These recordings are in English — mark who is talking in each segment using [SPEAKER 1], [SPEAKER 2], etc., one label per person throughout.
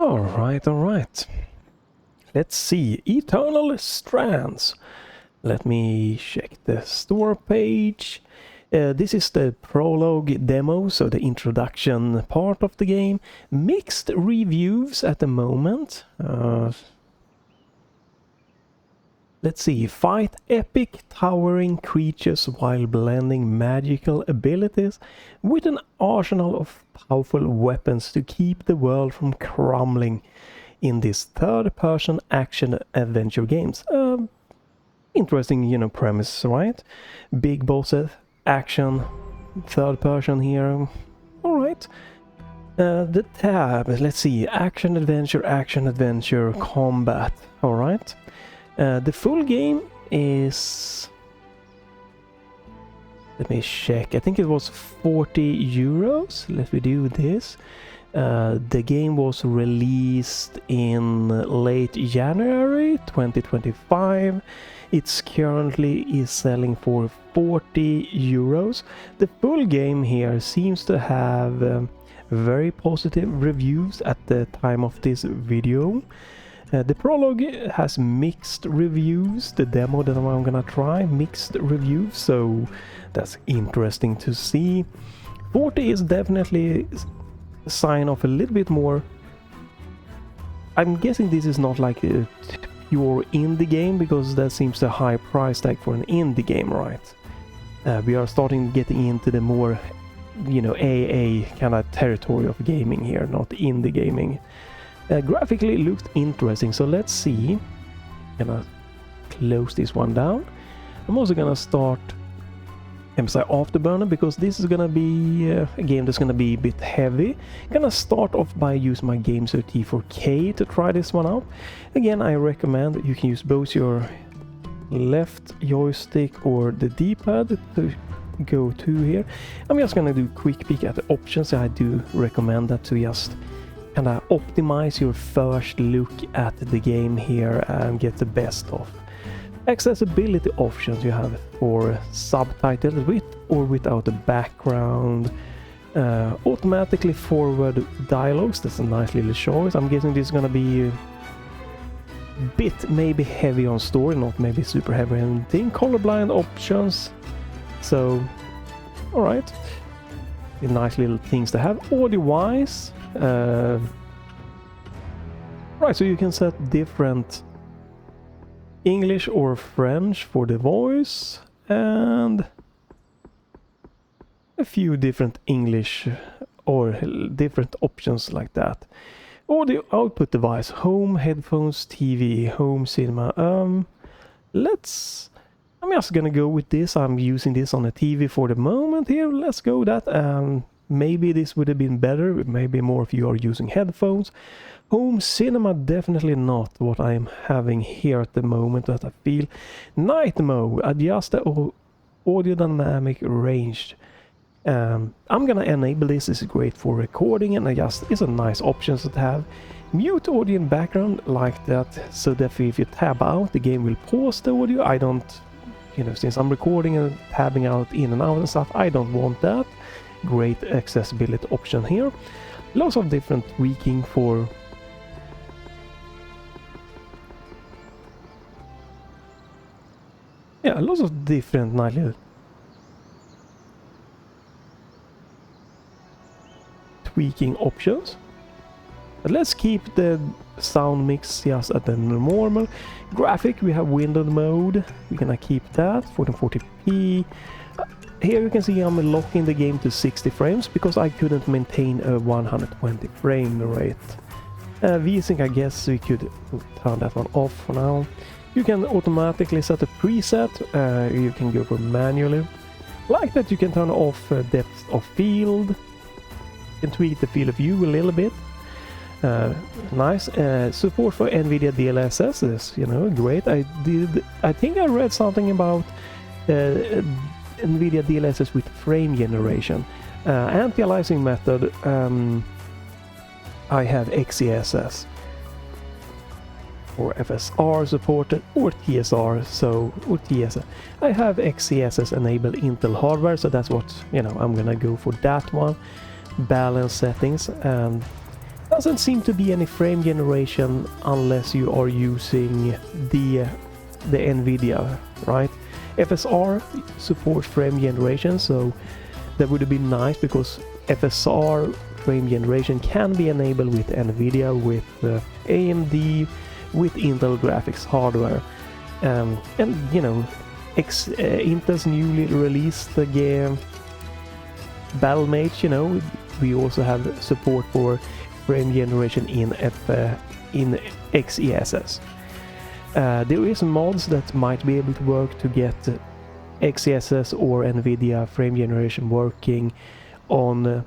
[SPEAKER 1] Alright. Let's see. Eternal Strands. Let me check the store page. This is the Prologue demo, so the introduction part of the game. Mixed reviews at the moment. Let's see. Fight epic towering creatures while blending magical abilities with an arsenal of powerful weapons to keep the world from crumbling in this third-person action-adventure games. Interesting, premise, right? Big bosses, action, third-person here. Alright. The tab, let's see. Action-adventure, combat. Alright. The full game is... Let me check. I think it was 40 euros. Let me do this. The game was released in late January 2025. It's currently selling for 40 euros. The full game here seems to have very positive reviews at the time of this video. The Prologue has mixed reviews. The demo that I'm gonna try, mixed reviews, so that's interesting to see. 40 is definitely a sign of a little bit more. I'm guessing this is not like a pure indie game, because that seems a high price tag for an indie game, right? We are starting getting into the more, AA kind of territory of gaming here, not indie gaming. Graphically it looked interesting, so let's see. I'm gonna close this one down. I'm also gonna start MSI Afterburner, because this is gonna be a game that's gonna be a bit heavy. I'm gonna start off by using my Gamesir T4 Kaleid to try this one out. Again, I recommend that you can use both your left joystick or the D-pad to go to here. I'm just gonna do a quick peek at the options. I do recommend that to just kind of optimize your first look at the game here and get the best of. Accessibility options you have for subtitles with or without a background. Automatically forward dialogues, that's a nice little choice. I'm guessing this is gonna be a bit maybe heavy on story, not maybe super heavy on anything. Colorblind options, so alright. Nice little things to have. Audio wise, right, so you can set different English or French for the voice, and a few different English or different options like that. Audio output device, home, headphones, TV, home cinema. I'm just gonna go with this. I'm using this on a TV for the moment here. Let's go with that. Maybe this would have been better. Maybe more if you are using headphones. Home cinema, definitely not what I'm having here at the moment that I feel. Night mode, adjust the audio dynamic range. I'm gonna enable this. This is great for recording, and it's a nice option to have. Mute audio in background like that, so that if you tab out, the game will pause the audio. I don't, since I'm recording and tabbing out in and out and stuff, I don't want that. Great accessibility option here. Lots of different tweaking for lots of different nice little tweaking options. But let's keep the sound mix just at the normal. Graphic, we have windowed mode. We're gonna keep that 1440p. Here you can see I'm locking the game to 60 frames because I couldn't maintain a 120 frame rate. VSync, I guess we could turn that one off for now. You can automatically set a preset, you can go for manually. Like that, you can turn off depth of field. You can tweak the field of view a little bit. Nice. Support for NVIDIA DLSS is, great. I think I read something about NVIDIA DLSS with frame generation. Anti-aliasing method, I have XeSS. Or FSR supported, or TSR, or TSR. I have XeSS enabled Intel hardware, so that's what, I'm gonna go for that one. Balance settings, and doesn't seem to be any frame generation unless you are using the NVIDIA, right? FSR supports frame generation, so that would have been nice, because FSR frame generation can be enabled with NVIDIA, with AMD, with Intel graphics hardware, and you know, Intel's newly released game Battlemates, you know, we also have support for frame generation in XeSS. There is mods that might be able to work to get XeSS or NVIDIA frame generation working on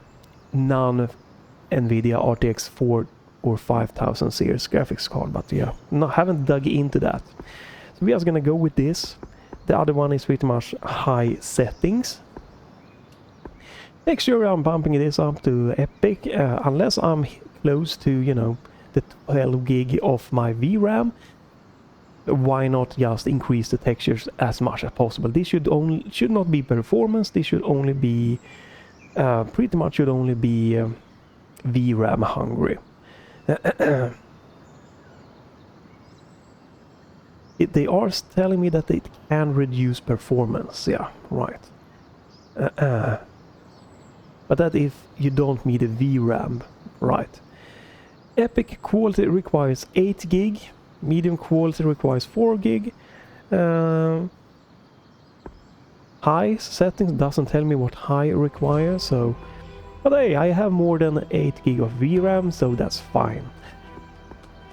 [SPEAKER 1] non-NVIDIA RTX 4 or 5000 series graphics card, but yeah, haven't dug into that. So we are just gonna go with this. The other one is pretty much high settings. Make sure I'm bumping this up to epic, unless I'm close to, you know, the 12 gig of my VRAM. Why not just increase the textures as much as possible? This should not be performance. This should only be pretty much should only be VRAM hungry. They are telling me that it can reduce performance. Yeah, right. But that if you don't need a VRAM, right? Epic quality requires 8 gig. Medium quality requires 4 gig. High settings doesn't tell me what high requires, so... But hey, I have more than 8 gig of VRAM, so that's fine.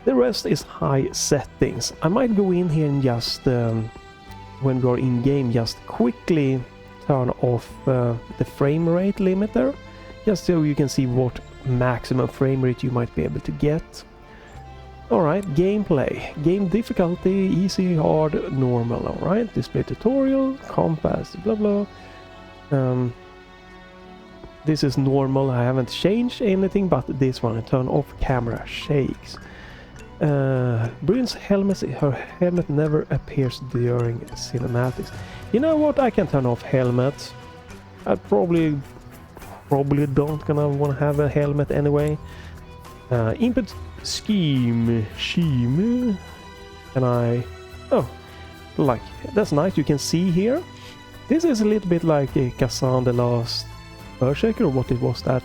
[SPEAKER 1] The rest is high settings. I might go in here and just, when we're in game, just quickly turn off the frame rate limiter, just so you can see what maximum frame rate you might be able to get. Alright, gameplay. Game difficulty, easy, hard, normal. Alright, display tutorial, compass, blah blah. This is normal, I haven't changed anything, but this one, turn off camera, shakes. Bryn's helmet, her helmet never appears during cinematics. You know what, I can turn off helmet. I probably don't gonna wanna have a helmet anyway. Input scheme. Can I... Oh, like, that's nice, you can see here. This is a little bit like a Kazan the Last Earthshaker, or what it was that.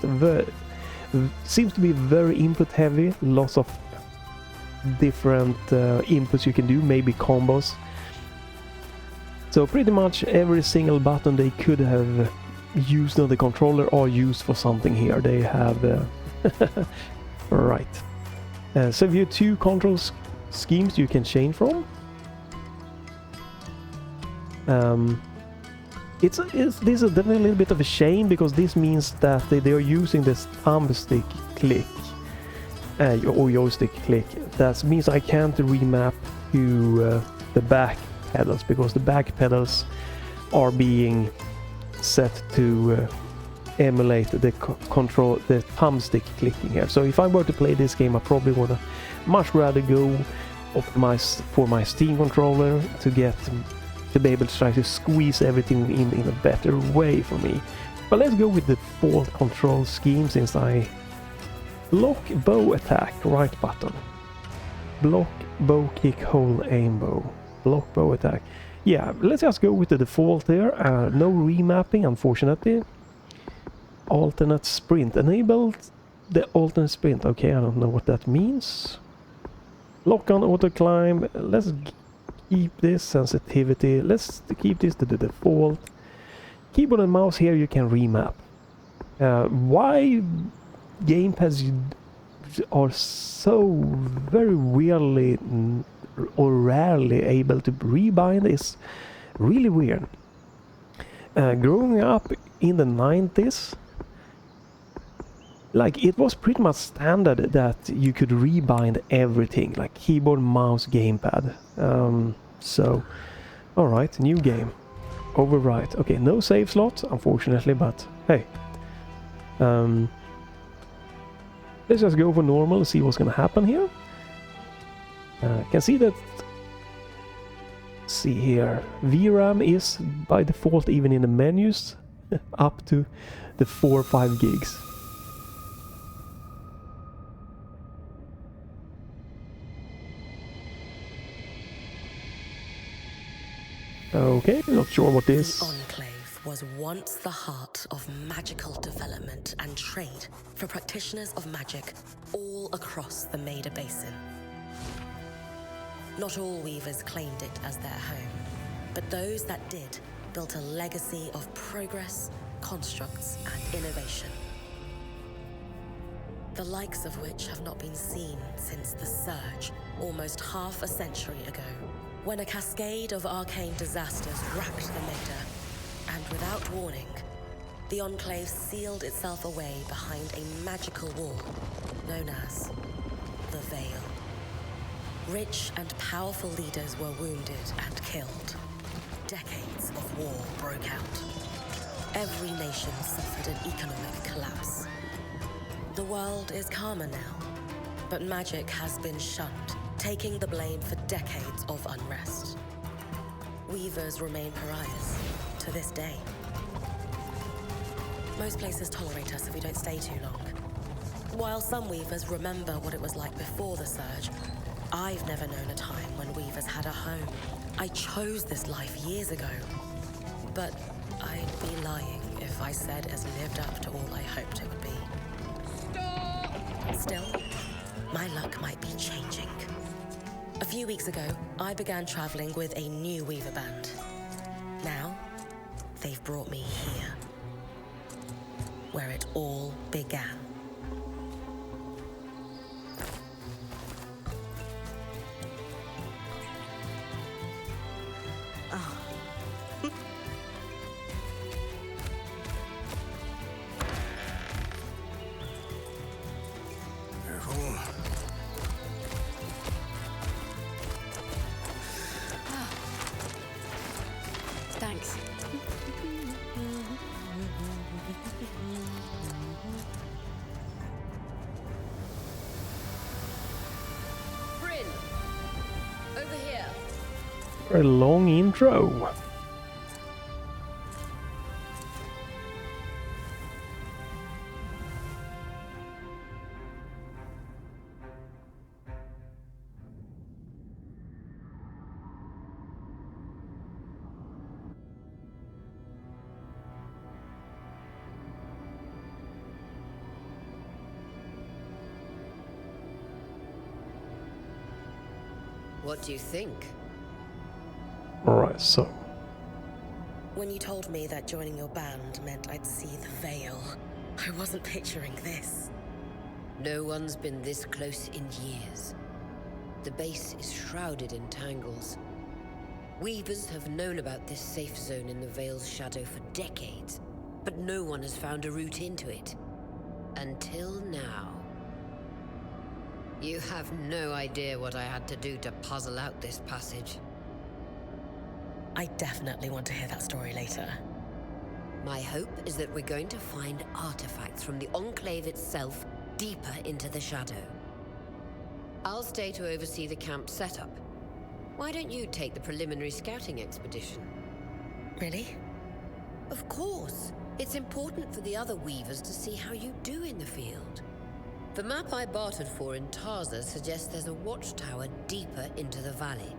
[SPEAKER 1] Seems to be very input heavy, lots of different inputs you can do, maybe combos. So pretty much every single button they could have used on the controller are used for something here. They have... right. So you have 2 control schemes you can change from. This is definitely a little bit of a shame, because this means that they are using this thumbstick click or joystick click. That means I can't remap to the back pedals, because the back pedals are being set to emulate the thumbstick clicking here. So if I were to play this game, I probably would much rather go optimize for my Steam controller to be able to try to squeeze everything in a better way for me. But let's go with the default control scheme, since I block bow attack, right button, block bow kick hold aim bow, block bow attack. Yeah, let's just go with the default here. No remapping, unfortunately. Alternate sprint enabled. The alternate sprint, okay, I don't know what that means. Lock on auto climb. Let's keep this sensitivity, let's keep this to the default. Keyboard and mouse here you can remap. Why gamepads are so very weirdly or rarely able to rebind is really weird. Growing up in the 90s, like, it was pretty much standard that you could rebind everything, like keyboard, mouse, gamepad. So, alright, new game. Overwrite. Okay, no save slot, unfortunately, but hey. Let's just go for normal and see what's gonna happen here. Can see that... See here, VRAM is by default, even in the menus, up to the 4 or 5 gigs. Okay, not sure what
[SPEAKER 2] The
[SPEAKER 1] this...
[SPEAKER 2] Enclave was once the heart of magical development and trade for practitioners of magic all across the Maida Basin. Not all weavers claimed it as their home, but those that did built a legacy of progress, constructs, and innovation, the likes of which have not been seen since the Surge, almost half a century ago, when a cascade of arcane disasters racked the Maida, and without warning, the Enclave sealed itself away behind a magical wall known as the Veil. Rich and powerful leaders were wounded and killed. Decades of war broke out. Every nation suffered an economic collapse. The world is calmer now, but magic has been shunned, taking the blame for decades of unrest. Weavers remain pariahs to this day. Most places tolerate us if we don't stay too long. While some weavers remember what it was like before the Surge, I've never known a time when weavers had a home. I chose this life years ago, but I'd be lying if I said it has lived up to all I hoped it would be. Stop! Still, my luck might be changing. A few weeks ago, I began traveling with a new weaver band. Now, they've brought me here, where it all began.
[SPEAKER 3] Thanks. Bryn, over here.
[SPEAKER 1] A long intro.
[SPEAKER 3] What do you think?
[SPEAKER 1] Alright, so...
[SPEAKER 2] When you told me that joining your band meant I'd see the Veil, I wasn't picturing this.
[SPEAKER 3] No one's been this close in years. The base is shrouded in tangles. Weavers have known about this safe zone in the Veil's shadow for decades, but no one has found a route into it. Until now. You have no idea what I had to do to puzzle out this passage.
[SPEAKER 2] I definitely want to hear that story later.
[SPEAKER 3] My hope is that we're going to find artifacts from the Enclave itself deeper into the shadow. I'll stay to oversee the camp setup. Why don't you take the preliminary scouting expedition?
[SPEAKER 2] Really?
[SPEAKER 3] Of course. It's important for the other weavers to see how you do in the field. The map I bartered for in Tarza suggests there's a watchtower deeper into the valley.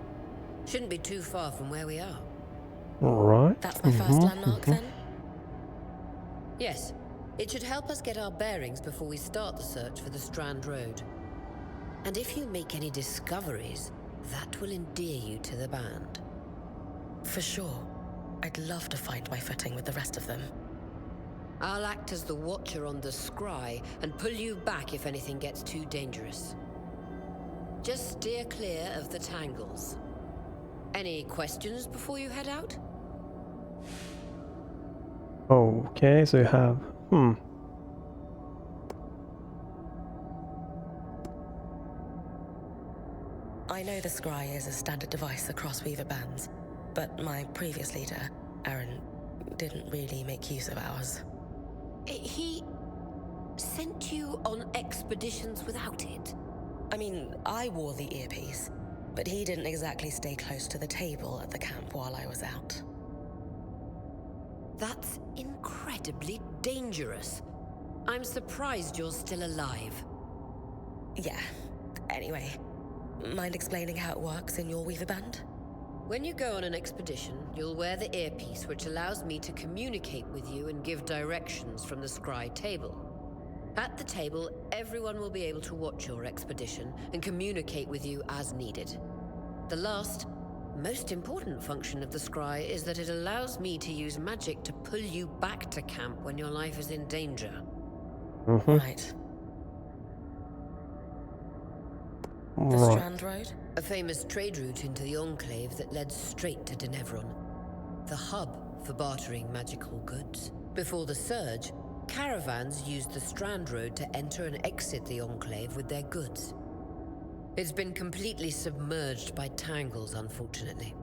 [SPEAKER 3] Shouldn't be too far from where we are.
[SPEAKER 1] Alright.
[SPEAKER 2] That's my first landmark, then?
[SPEAKER 3] Yes. It should help us get our bearings before we start the search for the Strand Road. And if you make any discoveries, that will endear you to the band.
[SPEAKER 2] For sure. I'd love to find my footing with the rest of them.
[SPEAKER 3] I'll act as the watcher on the scry and pull you back if anything gets too dangerous. Just steer clear of the tangles. Any questions before you head out?
[SPEAKER 1] Okay, so you have...
[SPEAKER 2] I know the scry is a standard device across weaver bands, but my previous leader, Aaron, didn't really make use of ours.
[SPEAKER 3] He sent you on expeditions without it?
[SPEAKER 2] I mean, I wore the earpiece, but he didn't exactly stay close to the table at the camp while I was out.
[SPEAKER 3] That's incredibly dangerous. I'm surprised you're still alive.
[SPEAKER 2] Yeah. Anyway, mind explaining how it works in your weaver band?
[SPEAKER 3] When you go on an expedition, you'll wear the earpiece which allows me to communicate with you and give directions from the scry table. At the table, everyone will be able to watch your expedition and communicate with you as needed. The last, most important function of the scry is that it allows me to use magic to pull you back to camp when your life is in danger.
[SPEAKER 2] Right. The Strand Road?
[SPEAKER 3] A famous trade route into the Enclave that led straight to Denevron. The hub for bartering magical goods. Before the Surge, caravans used the Strand Road to enter and exit the Enclave with their goods. It's been completely submerged by tangles, unfortunately.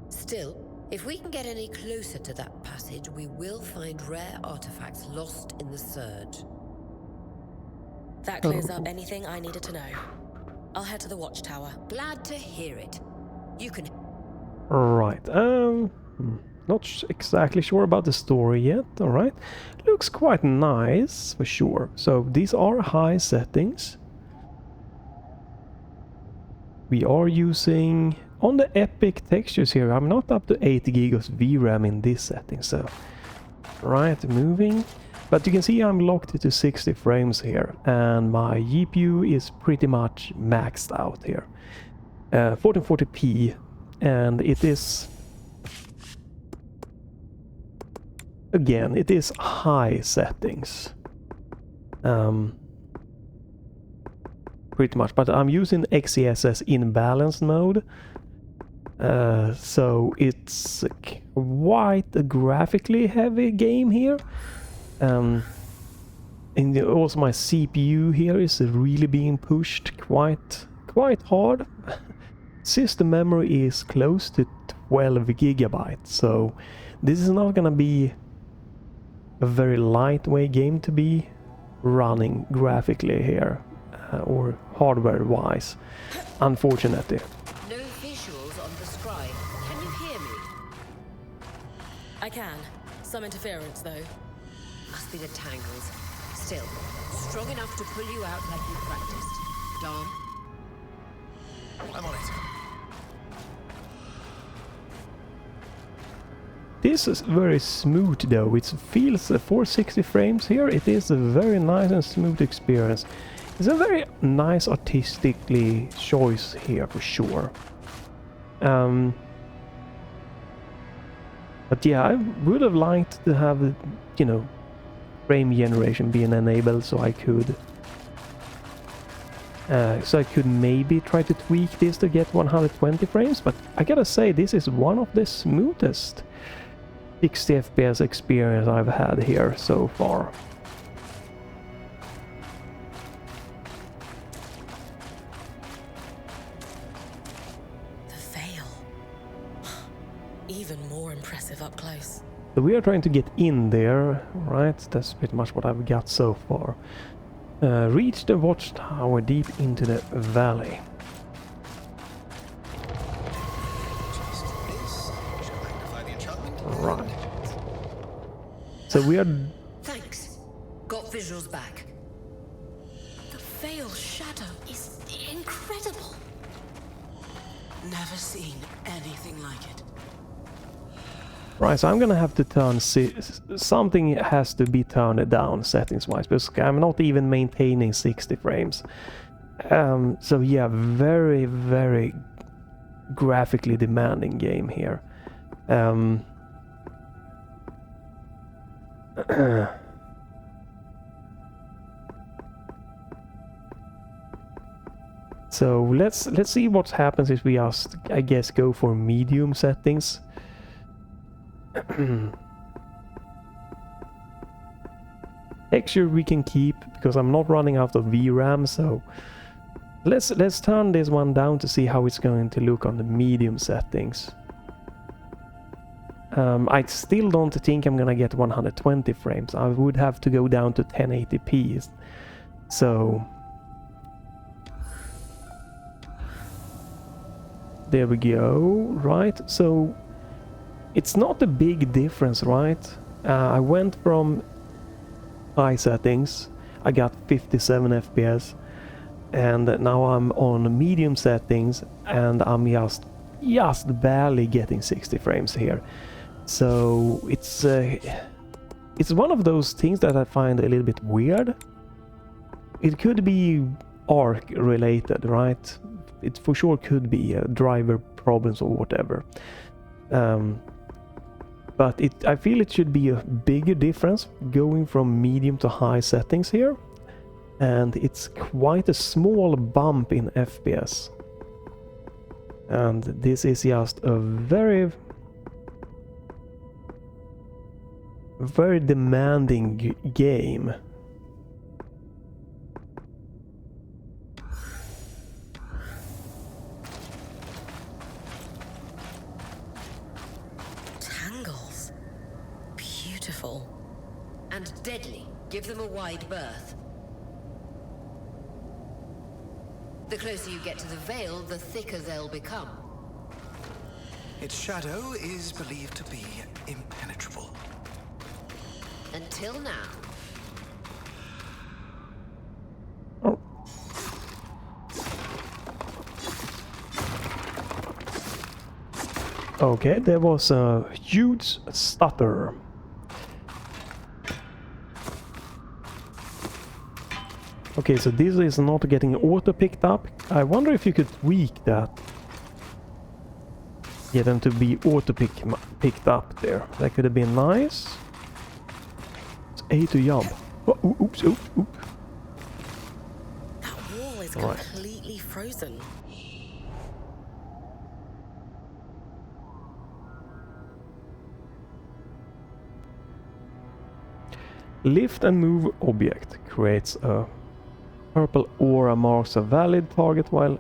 [SPEAKER 3] Still, if we can get any closer to that passage, we will find rare artifacts lost in the Surge.
[SPEAKER 2] That clears up anything I needed to know. I'll head to the watchtower.
[SPEAKER 3] Glad to hear it. You can...
[SPEAKER 1] Right, not exactly sure about the story yet, alright. Looks quite nice, for sure. So, these are high settings. We are using... On the epic textures here, I'm not up to 8 GB of VRAM in this setting, so... Right, moving... But you can see I'm locked to 60 frames here, and my GPU is pretty much maxed out here. 1440p, and it is... Again, it is high settings. Pretty much, but I'm using XeSS in balanced mode. So it's quite a graphically heavy game here. And also my CPU here is really being pushed quite hard. System memory is close to 12 gigabytes, so this is not gonna be a very lightweight game to be running graphically here, or hardware-wise, unfortunately.
[SPEAKER 3] No visuals on the scry. Can you hear me?
[SPEAKER 2] I can. Some interference, though.
[SPEAKER 3] Must be the tangles. Still, strong enough to pull you out like you practiced. Dom?
[SPEAKER 4] I'm on it.
[SPEAKER 1] This is very smooth though. It feels 460 frames here. It is a very nice and smooth experience. It's a very nice artistically choice here for sure. But yeah, I would have liked to have, you know, frame generation being enabled so I could maybe try to tweak this to get 120 frames, but I gotta say this is one of the smoothest 60 FPS experience I've had here so far.
[SPEAKER 2] The veil. Even more impressive up close.
[SPEAKER 1] So we are trying to get in there, right? That's pretty much what I've got so far. Reach the watchtower deep into the valley. Right. So we are...
[SPEAKER 3] Thanks. Got visuals back.
[SPEAKER 2] The veil shadow is incredible. Never seen anything like it.
[SPEAKER 1] Right, so I'm gonna have to turn... something has to be turned down settings-wise, because I'm not even maintaining 60 frames. So yeah, very, very graphically demanding game here. So let's see what happens if we just, I guess, go for medium settings. Texture we can keep because I'm not running out of VRAM, so let's turn this one down to see how it's going to look on the medium settings. I still don't think I'm gonna get 120 frames. I would have to go down to 1080p. So there we go. Right, so it's not a big difference, right? I went from high settings, I got 57 FPS, and now I'm on medium settings and I'm just just barely getting 60 frames here. So it's one of those things that I find a little bit weird. It could be ARC related, right? It for sure could be driver problems or whatever. But I feel it should be a bigger difference going from medium to high settings here. And it's quite a small bump in FPS. And this is just a very demanding game.
[SPEAKER 2] Tangles. Beautiful.
[SPEAKER 3] And deadly. Give them a wide berth. The closer you get to the veil, the thicker they'll become.
[SPEAKER 4] Its shadow is believed to be impenetrable.
[SPEAKER 3] Until now.
[SPEAKER 1] Oh. Okay, there was a huge stutter. Okay, so this is not getting auto picked up. I wonder if you could tweak that. Get them to be auto picked up there. That could have been nice. It's A to jump. Oh, oops, oops, oops.
[SPEAKER 2] That wall is
[SPEAKER 1] Right.
[SPEAKER 2] completely frozen.
[SPEAKER 1] Lift and move object creates a purple aura, marks a valid target while...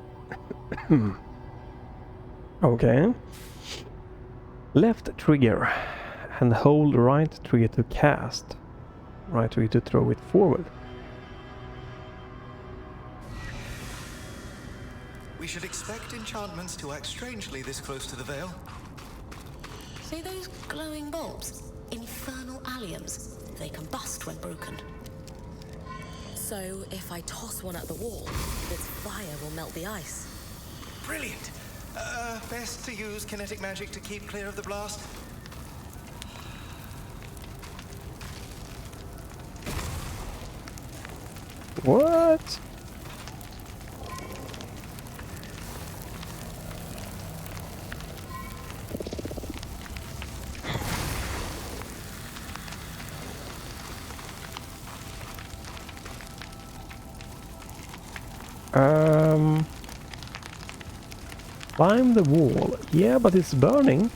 [SPEAKER 1] Okay. Left trigger and hold right trigger to cast. Right trigger to throw it forward.
[SPEAKER 4] We should expect enchantments to act strangely this close to the veil.
[SPEAKER 2] See those glowing bulbs? Infernal alliums. They combust when broken. So if I toss one at the wall, its fire will melt the ice.
[SPEAKER 4] Brilliant! Best to use kinetic magic to keep clear of the blast.
[SPEAKER 1] What? Climb the wall. Yeah, but it's burning.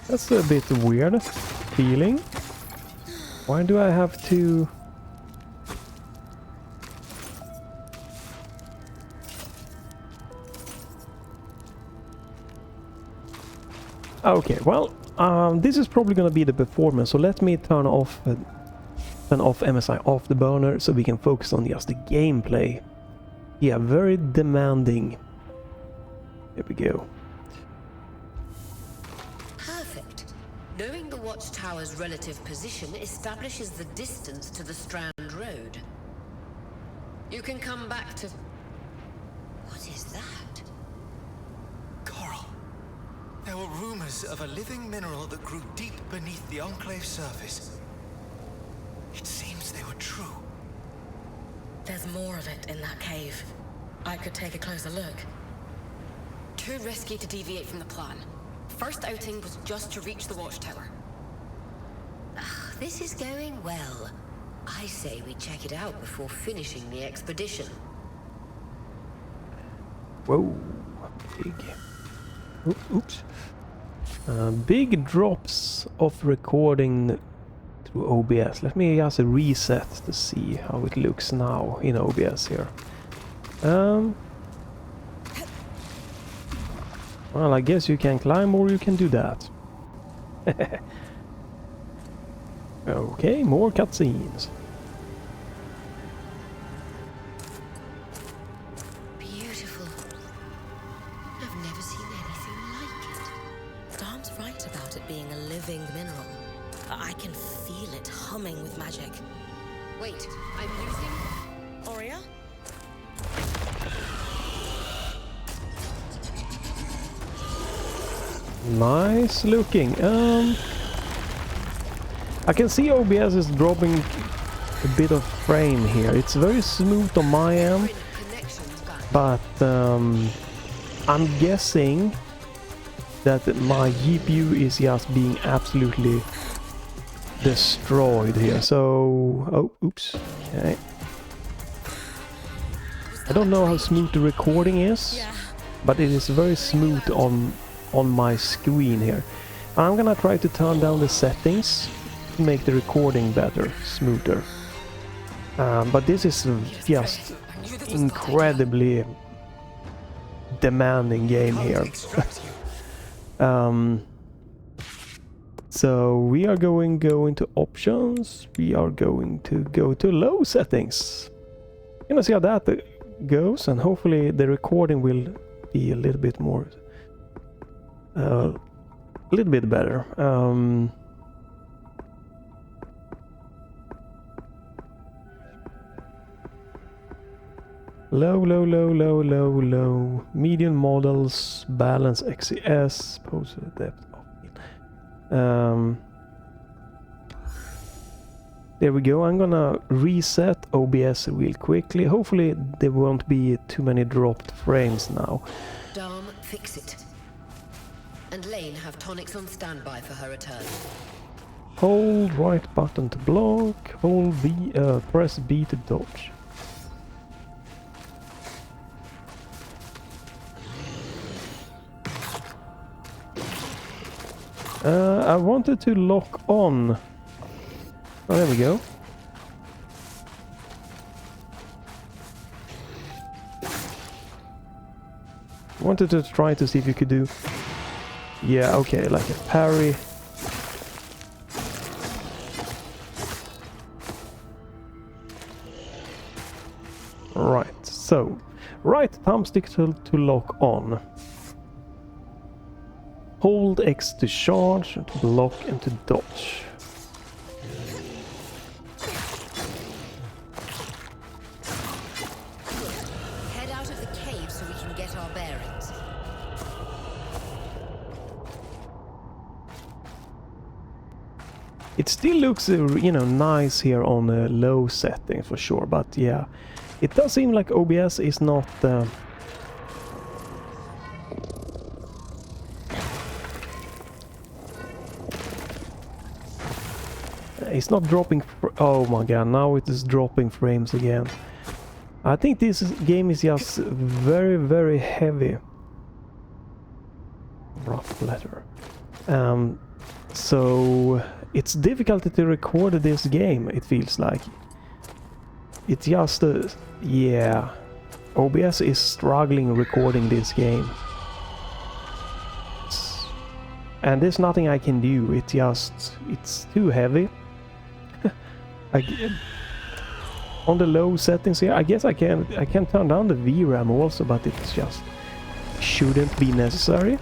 [SPEAKER 1] That's a bit weird feeling. Why do I have to... Okay, well, this is probably going to be the performance, so let me turn off MSI off the burner so we can focus on just the gameplay. Yeah, very demanding. Here we go.
[SPEAKER 3] Perfect. Knowing the watchtower's relative position establishes the distance to the Strand Road. You can come back to... What is that?
[SPEAKER 4] Coral. There were rumors of a living mineral that grew deep beneath the Enclave's surface. It seems they were true.
[SPEAKER 2] There's more of it in that cave. I could take a closer look.
[SPEAKER 5] Too risky to deviate from the plan. First outing was just to reach the watchtower.
[SPEAKER 3] This is going well. I say we check it out before finishing the expedition.
[SPEAKER 1] Whoa, big. Oops. Big drops of recording through OBS. Let me just reset to see how it looks now in OBS here. Well, I guess you can climb or you can do that. Okay, more cutscenes.
[SPEAKER 3] Beautiful.
[SPEAKER 2] humming with magic.
[SPEAKER 5] Wait, I'm losing?
[SPEAKER 2] Aurea?
[SPEAKER 1] Nice looking. I can see OBS is dropping a bit of frame here. It's very smooth on my end, but I'm guessing that my GPU is just being absolutely destroyed here. So, oh, oops. Okay. I don't know how smooth the recording is, but it is very smooth on my screen here. I'm gonna try to turn down the settings to make the recording better, smoother. But this is just incredibly demanding game here. So we are going to go into options. We are going to go to low settings. Gonna see how that goes, and hopefully the recording will be a little bit more, a little bit better. Low. Medium models, balance XCS, pose depth of field. There we go. I'm gonna reset OBS real quickly. Hopefully there won't be too many dropped frames now.
[SPEAKER 3] Dom, fix it. And Lane have tonics on standby for her return.
[SPEAKER 1] Hold right button to block. Hold B, press B to dodge. I wanted to lock on. Oh, there we go. Wanted to try to see if you could do... Yeah, okay, like a parry. Right, so... Right thumbstick to lock on. Hold X to charge, to block and to dodge.
[SPEAKER 3] Head out of the cave so we can get our bearings.
[SPEAKER 1] It still looks, you know, nice here on a low setting for sure, but yeah, it does seem like OBS is not... It's not dropping... Oh my god, now it is dropping frames again. I think this game is just very, very heavy. Rough letter. So it's difficult to record this game, it feels like. It's just... yeah. OBS is struggling recording this game. And there's nothing I can do, it's too heavy. On the low settings here, I guess I can turn down the VRAM also, but it's just shouldn't be necessary.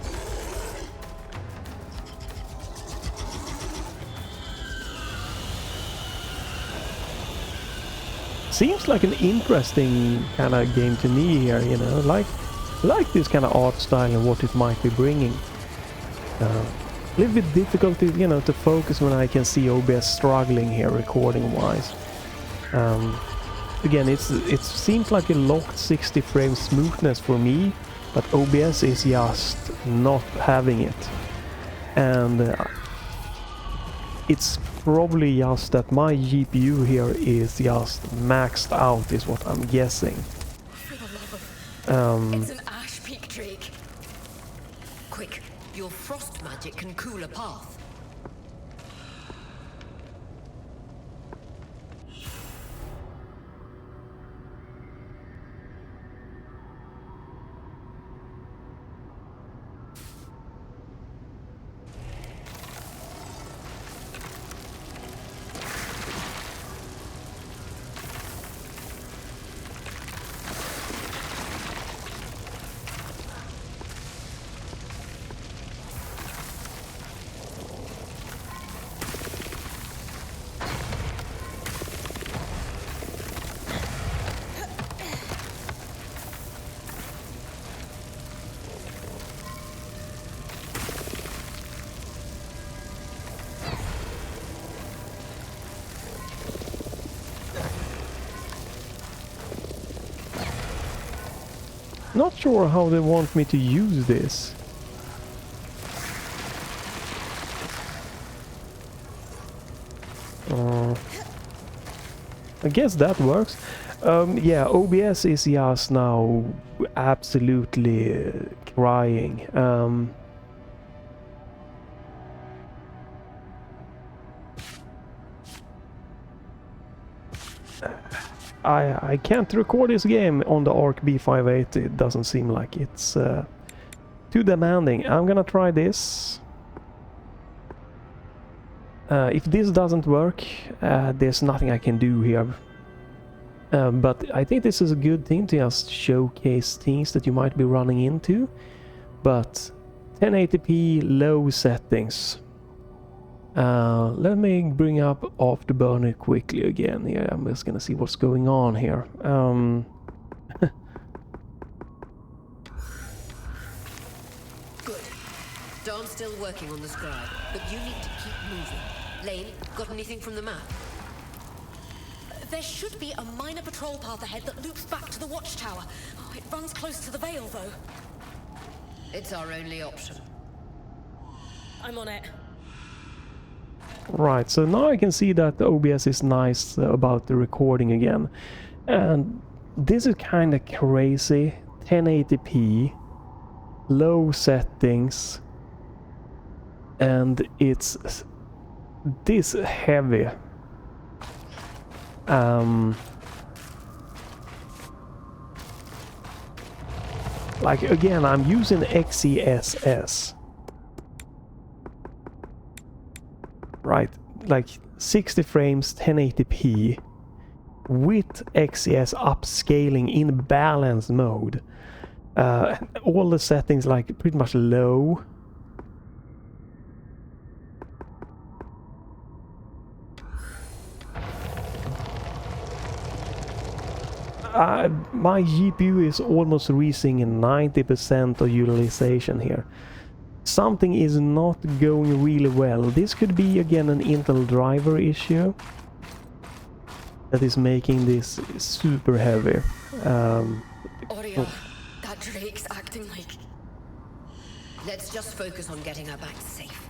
[SPEAKER 1] Seems like an interesting kind of game to me here, you know, like this kind of art style and what it might be bringing. A little bit difficult to, you know, to focus when I can see OBS struggling here recording wise. Again, it seems like a locked 60 frame smoothness for me, but OBS is just not having it. And it's probably just that my GPU here is just maxed out, is what I'm guessing.
[SPEAKER 5] It's an ash peak drake.
[SPEAKER 3] Quick, your frost magic can cool a path.
[SPEAKER 1] Not sure how they want me to use this. I guess that works. Yeah, OBS is just now absolutely crying. I can't record this game on the ARC B580. It doesn't seem like it's too demanding. I'm gonna try this. If this doesn't work, there's nothing I can do here. But I think this is a good thing to just showcase things that you might be running into. But 1080p low settings. Let me bring up Afterburner quickly again here. I'm just gonna see what's going on here.
[SPEAKER 3] Good. Dom's still working on the scribe, but you need to keep moving. Lane, got anything from the map?
[SPEAKER 5] There should be a minor patrol path ahead that loops back to the watchtower. Oh, it runs close to the Vale, though.
[SPEAKER 3] It's our only option.
[SPEAKER 5] I'm on it.
[SPEAKER 1] Right, so now I can see that the OBS is nice about the recording again. And this is kind of crazy. 1080p, low settings, and it's this heavy. Like again, I'm using XeSS. Right, like 60 frames, 1080p with XeS upscaling in balance mode. All the settings like pretty much low. My GPU is almost reaching 90% of utilization here. Something is not going really well. This could be again an Intel driver issue that is making this super heavy.
[SPEAKER 5] Aurea, that Drake's acting like...
[SPEAKER 3] Let's just focus on getting her back safe.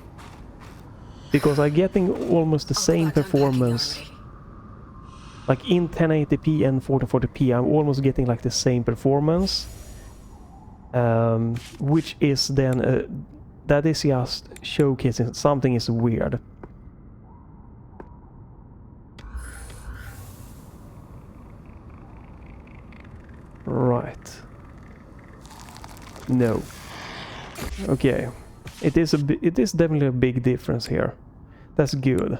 [SPEAKER 1] Because I'm getting almost the same performance. Like in 1080p and 1440p, I'm almost getting like the same performance. Which is then... that is just showcasing something is weird. Right. No. Okay. It is definitely a big difference here. That's good.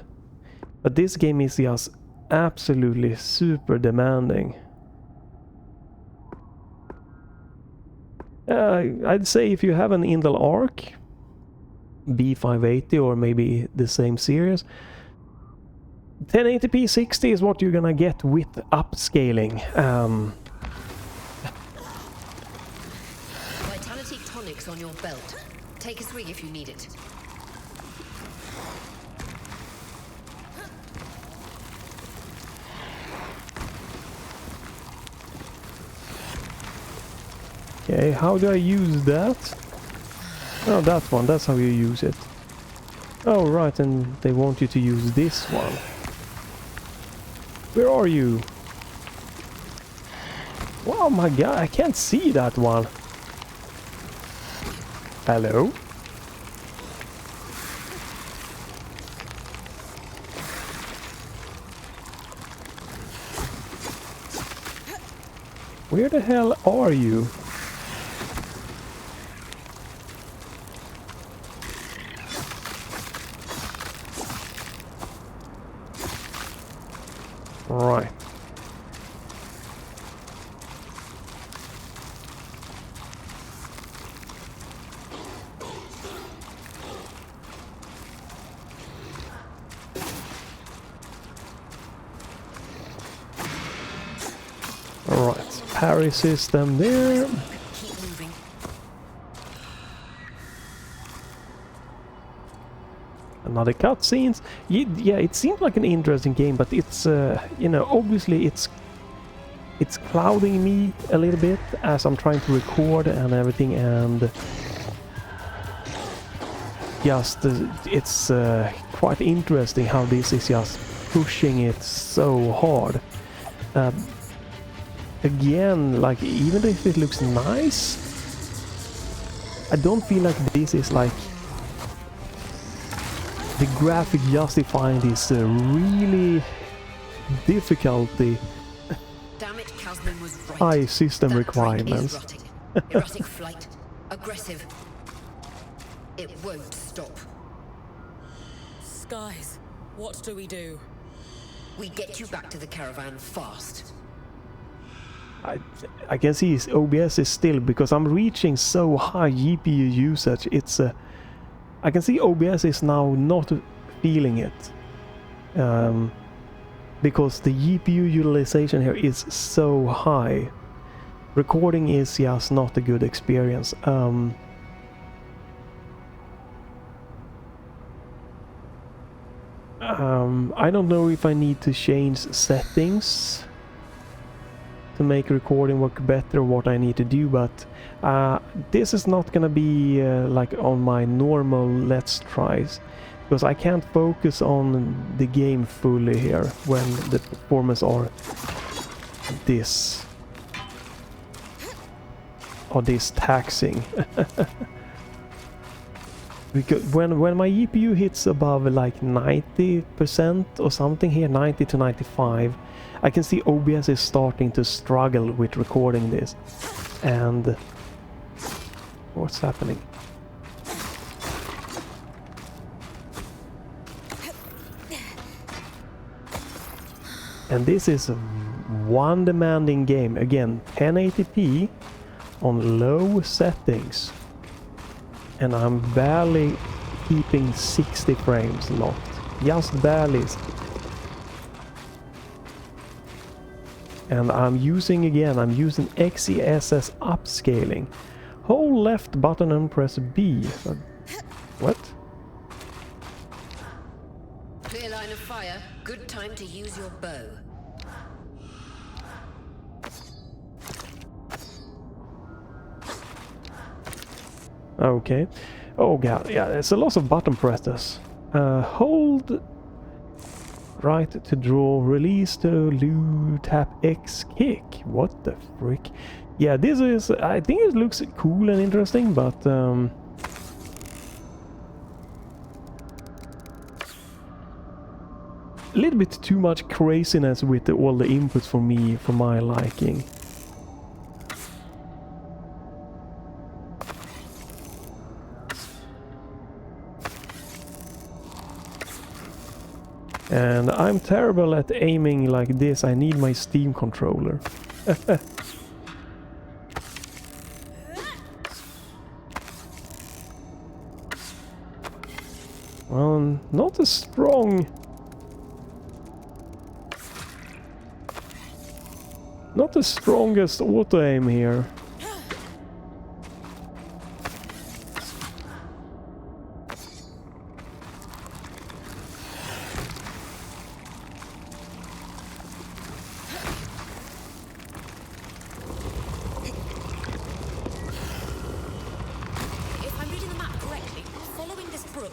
[SPEAKER 1] But this game is just absolutely super demanding. I'd say if you have an Intel ARC B580 or maybe the same series, 1080p 60 is what you're gonna get with upscaling.
[SPEAKER 3] Vitality tonics on your belt. Take a swig if you need it.
[SPEAKER 1] Okay, how do I use that? Oh, that one, that's how you use it. Oh, right, and they want you to use this one. Where are you? Oh my god, I can't see that one. Hello? Where the hell are you? Right. Alright, parry system there.
[SPEAKER 3] Keep moving.
[SPEAKER 1] Another cutscenes. Yeah, it seemed like an interesting game, but it's, you know, obviously it's it's clouding me a little bit as I'm trying to record and everything, and just it's quite interesting how this is just pushing it so hard. Again, like, even if it looks nice, I don't feel like this is like the graphic justifying this really difficulty.
[SPEAKER 3] Damn it, Kazman was right.
[SPEAKER 1] High system
[SPEAKER 3] That
[SPEAKER 1] requirements.
[SPEAKER 3] drake is rotting. Erratic flight. Aggressive. It won't stop.
[SPEAKER 2] Skies, what do we do?
[SPEAKER 3] We get you back to the caravan fast.
[SPEAKER 1] I can see his OBS is still, because I'm reaching so high GPU usage, it's I can see OBS is now not feeling it, because the GPU utilization here is so high. Recording is just not a good experience. I don't know if I need to change settings to make recording work better, what I need to do, but this is not gonna be like on my normal Let's Tries, because I can't focus on the game fully here when the performance are this taxing. Because when my GPU hits above like 90% or something here, 90 to 95, I can see OBS is starting to struggle with recording this. And what's happening? And this is one demanding game. Again, 1080p on low settings. And I'm barely keeping 60 frames locked. Just barely. And I'm using XeSS upscaling. Hold left button and press B. What?
[SPEAKER 3] Clear line of fire. Good time to use your bow.
[SPEAKER 1] Okay. Oh god, yeah, there's a lot of button presses. Hold right to draw, release to loot, tap X kick. What the frick? Yeah, this is, I think it looks cool and interesting, but a little bit too much craziness with all the inputs for me, for my liking. And I'm terrible at aiming like this. I need my Steam controller. Well, not as strong. Not the strongest auto aim here.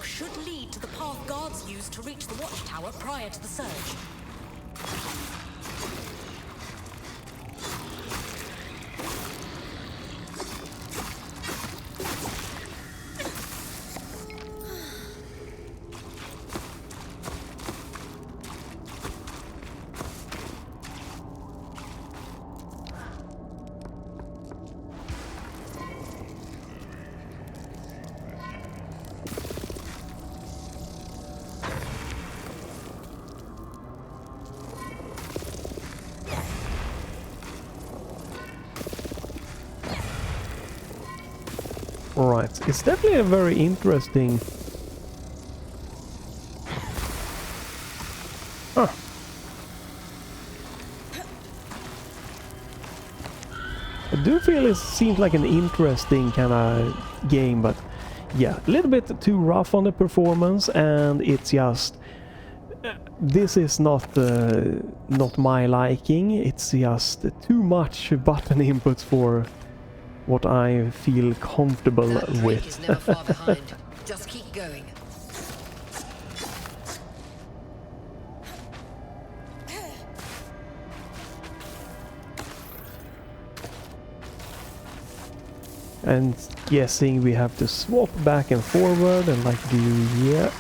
[SPEAKER 5] Should lead to the path guards used to reach the watchtower prior to the surge.
[SPEAKER 1] Right, it's definitely a very interesting... Huh. I do feel it seems like an interesting kind of game, but yeah, a little bit too rough on the performance, and it's just... this is not my liking. It's just too much button inputs for what I feel comfortable
[SPEAKER 3] That Drake
[SPEAKER 1] with.
[SPEAKER 3] is never far behind. Just keep going.
[SPEAKER 1] And guessing we have to swap back and forward and like do here.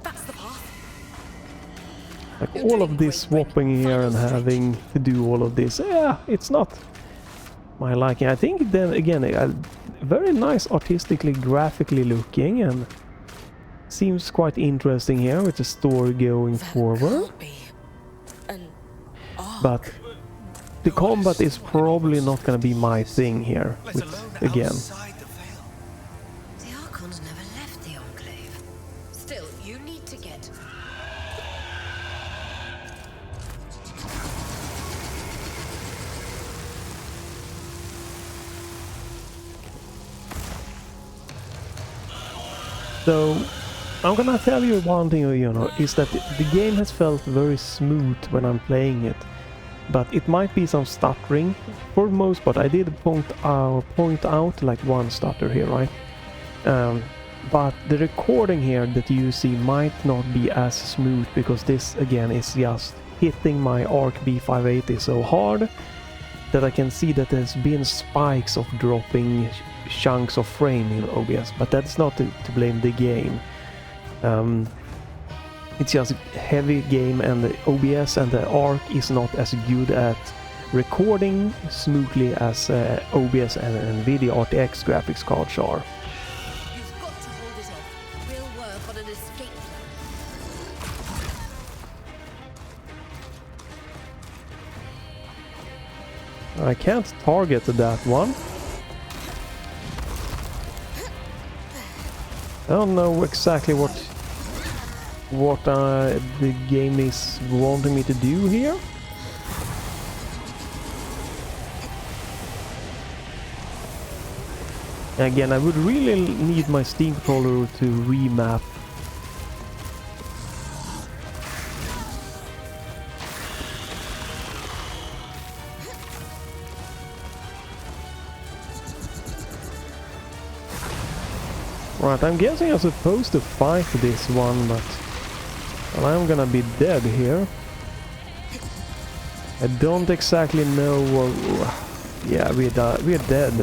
[SPEAKER 5] That's the path.
[SPEAKER 1] Like all of this swapping here and having to do all of this, yeah, it's not my liking. I think then again, very nice artistically, graphically looking, and seems quite interesting here with the story going forward.
[SPEAKER 2] Can't be an ARC.
[SPEAKER 1] But the combat is probably not gonna be my thing here.
[SPEAKER 4] Let
[SPEAKER 1] Which,
[SPEAKER 4] alone
[SPEAKER 1] again,
[SPEAKER 4] outside the veil.
[SPEAKER 3] The Archons never left the Enclave. Still, you need to get...
[SPEAKER 1] so I'm gonna tell you one thing, you know, is that the game has felt very smooth when I'm playing it, but it might be some stuttering. For the most part, I did point out like one stutter here, right? But the recording here that you see might not be as smooth because this again is just hitting my ARC B580 so hard that I can see that there's been spikes of dropping chunks of frame in OBS, but that's not to blame the game. It's just a heavy game, and the OBS and the ARC is not as good at recording smoothly as OBS and NVIDIA RTX graphics cards are.
[SPEAKER 3] You've got to hold it off. We'll work on an escape plan.
[SPEAKER 1] I can't target that one. I don't know exactly what the game is wanting me to do here. Again, I would really need my Steam controller to remap. Right, I'm guessing I'm supposed to fight this one, but well, I'm gonna be dead here. I don't exactly know. Yeah, we're dead.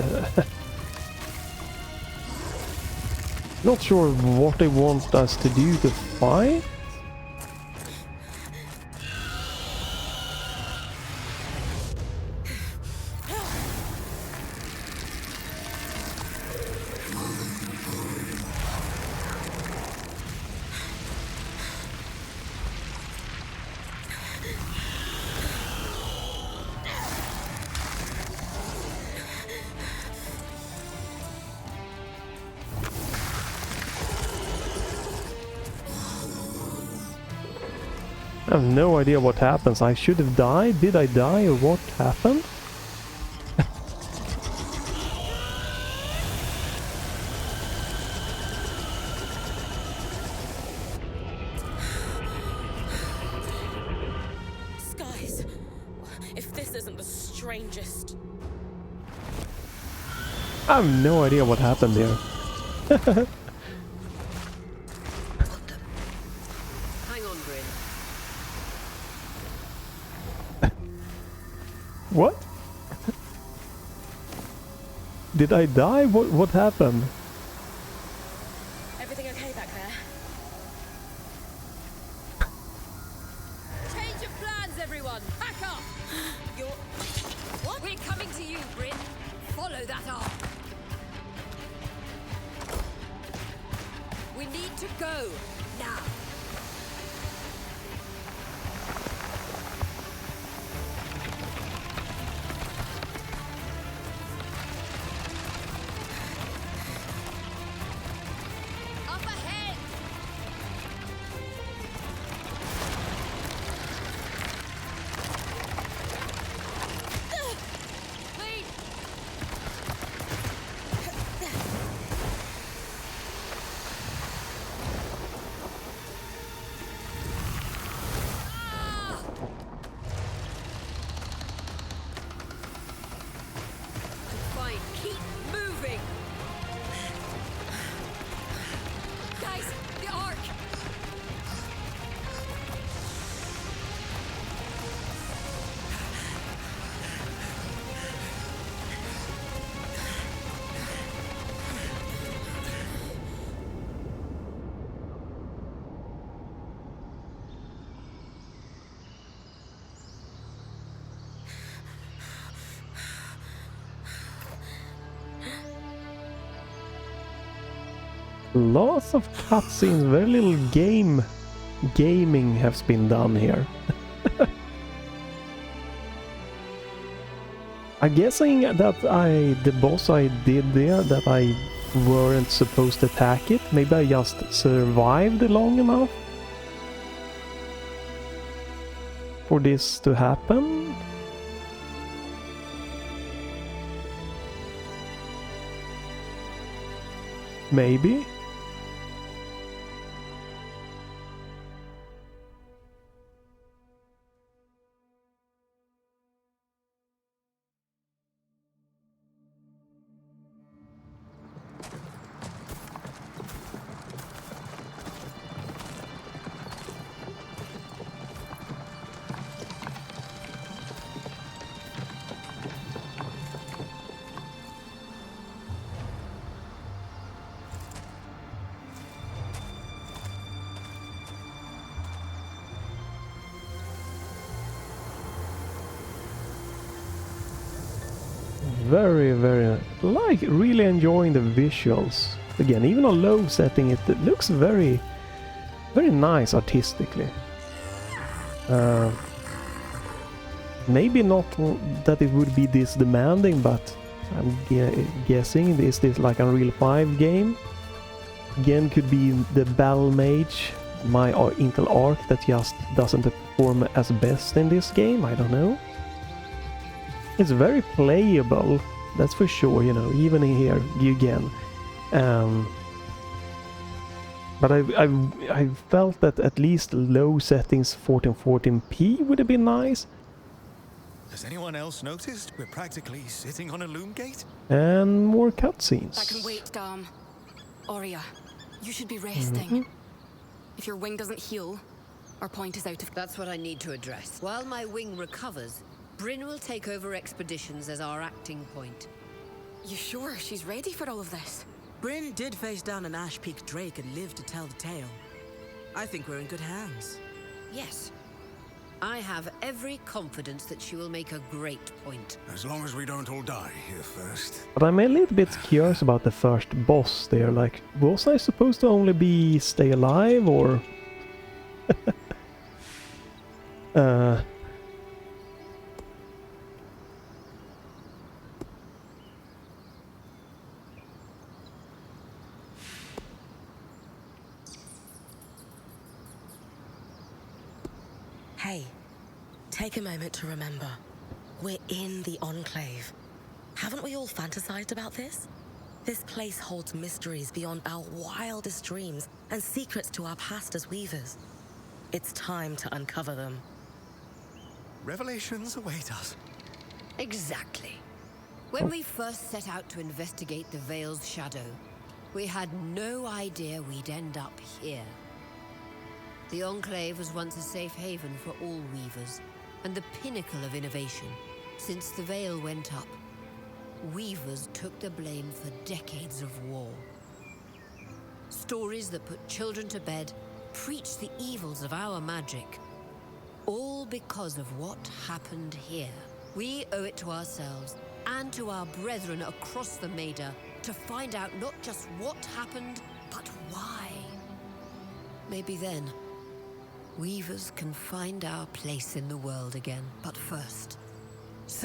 [SPEAKER 1] Not sure what they want us to do to fight. I have no idea what happens. I should have died. Did I die or what happened?
[SPEAKER 2] Skies. If this isn't the strangest.
[SPEAKER 1] I have no idea what happened there.
[SPEAKER 3] Hang on, Bryn.
[SPEAKER 1] What? Did I die? What happened?
[SPEAKER 2] Everything okay back there?
[SPEAKER 5] Change of plans, everyone. Back up.
[SPEAKER 2] You're... What?
[SPEAKER 5] We're coming to you, Bryn. Follow that arc. We need to go now.
[SPEAKER 1] Lots of cutscenes, very little gaming has been done here. I'm guessing that the boss I did there, that I weren't supposed to attack it. Maybe I just survived long enough for this to happen. Maybe. Very, like, really enjoying the visuals. Again, even on low setting, it looks very nice artistically. Maybe not that it would be this demanding, but I'm guessing is this like Unreal 5 game? Again, could be the Battle Mage, my Intel ARC, that just doesn't perform as best in this game, I don't know. It's very playable, that's for sure, you know, even in here, again. But I felt that at least low settings 1440p would have been nice.
[SPEAKER 4] Has anyone else noticed we're practically sitting on a loom gate?
[SPEAKER 1] And more cutscenes.
[SPEAKER 5] That can wait, Dom. Aurea, you should be resting. If your wing doesn't heal, our point is out of...
[SPEAKER 3] That's what I need to address. While my wing recovers, Bryn will take over expeditions as our acting point.
[SPEAKER 5] You sure she's ready for all of this?
[SPEAKER 6] Bryn did face down an Ash Peak Drake and lived to tell the tale. I think we're in good hands.
[SPEAKER 3] Yes. I have every confidence that she will make a great point.
[SPEAKER 7] As long as we don't all die here first.
[SPEAKER 1] But I'm a little bit curious about the first boss there. Like, was I supposed to only be stay alive, or...
[SPEAKER 2] Hey, take a moment to remember. We're in the Enclave. Haven't we all fantasized about this? This place holds mysteries beyond our wildest dreams and secrets to our past as weavers. It's time to uncover them.
[SPEAKER 4] Revelations await us.
[SPEAKER 3] Exactly. When we first set out to investigate the Veil's shadow, we had no idea we'd end up here. The Enclave was once a safe haven for all weavers, and the pinnacle of innovation. Since the Veil went up, weavers took the blame for decades of war. Stories that put children to bed preached the evils of our magic, all because of what happened here. We owe it to ourselves and to our brethren across the Maida to find out not just what happened, but why. Maybe then, weavers can find our place in the world again. But first,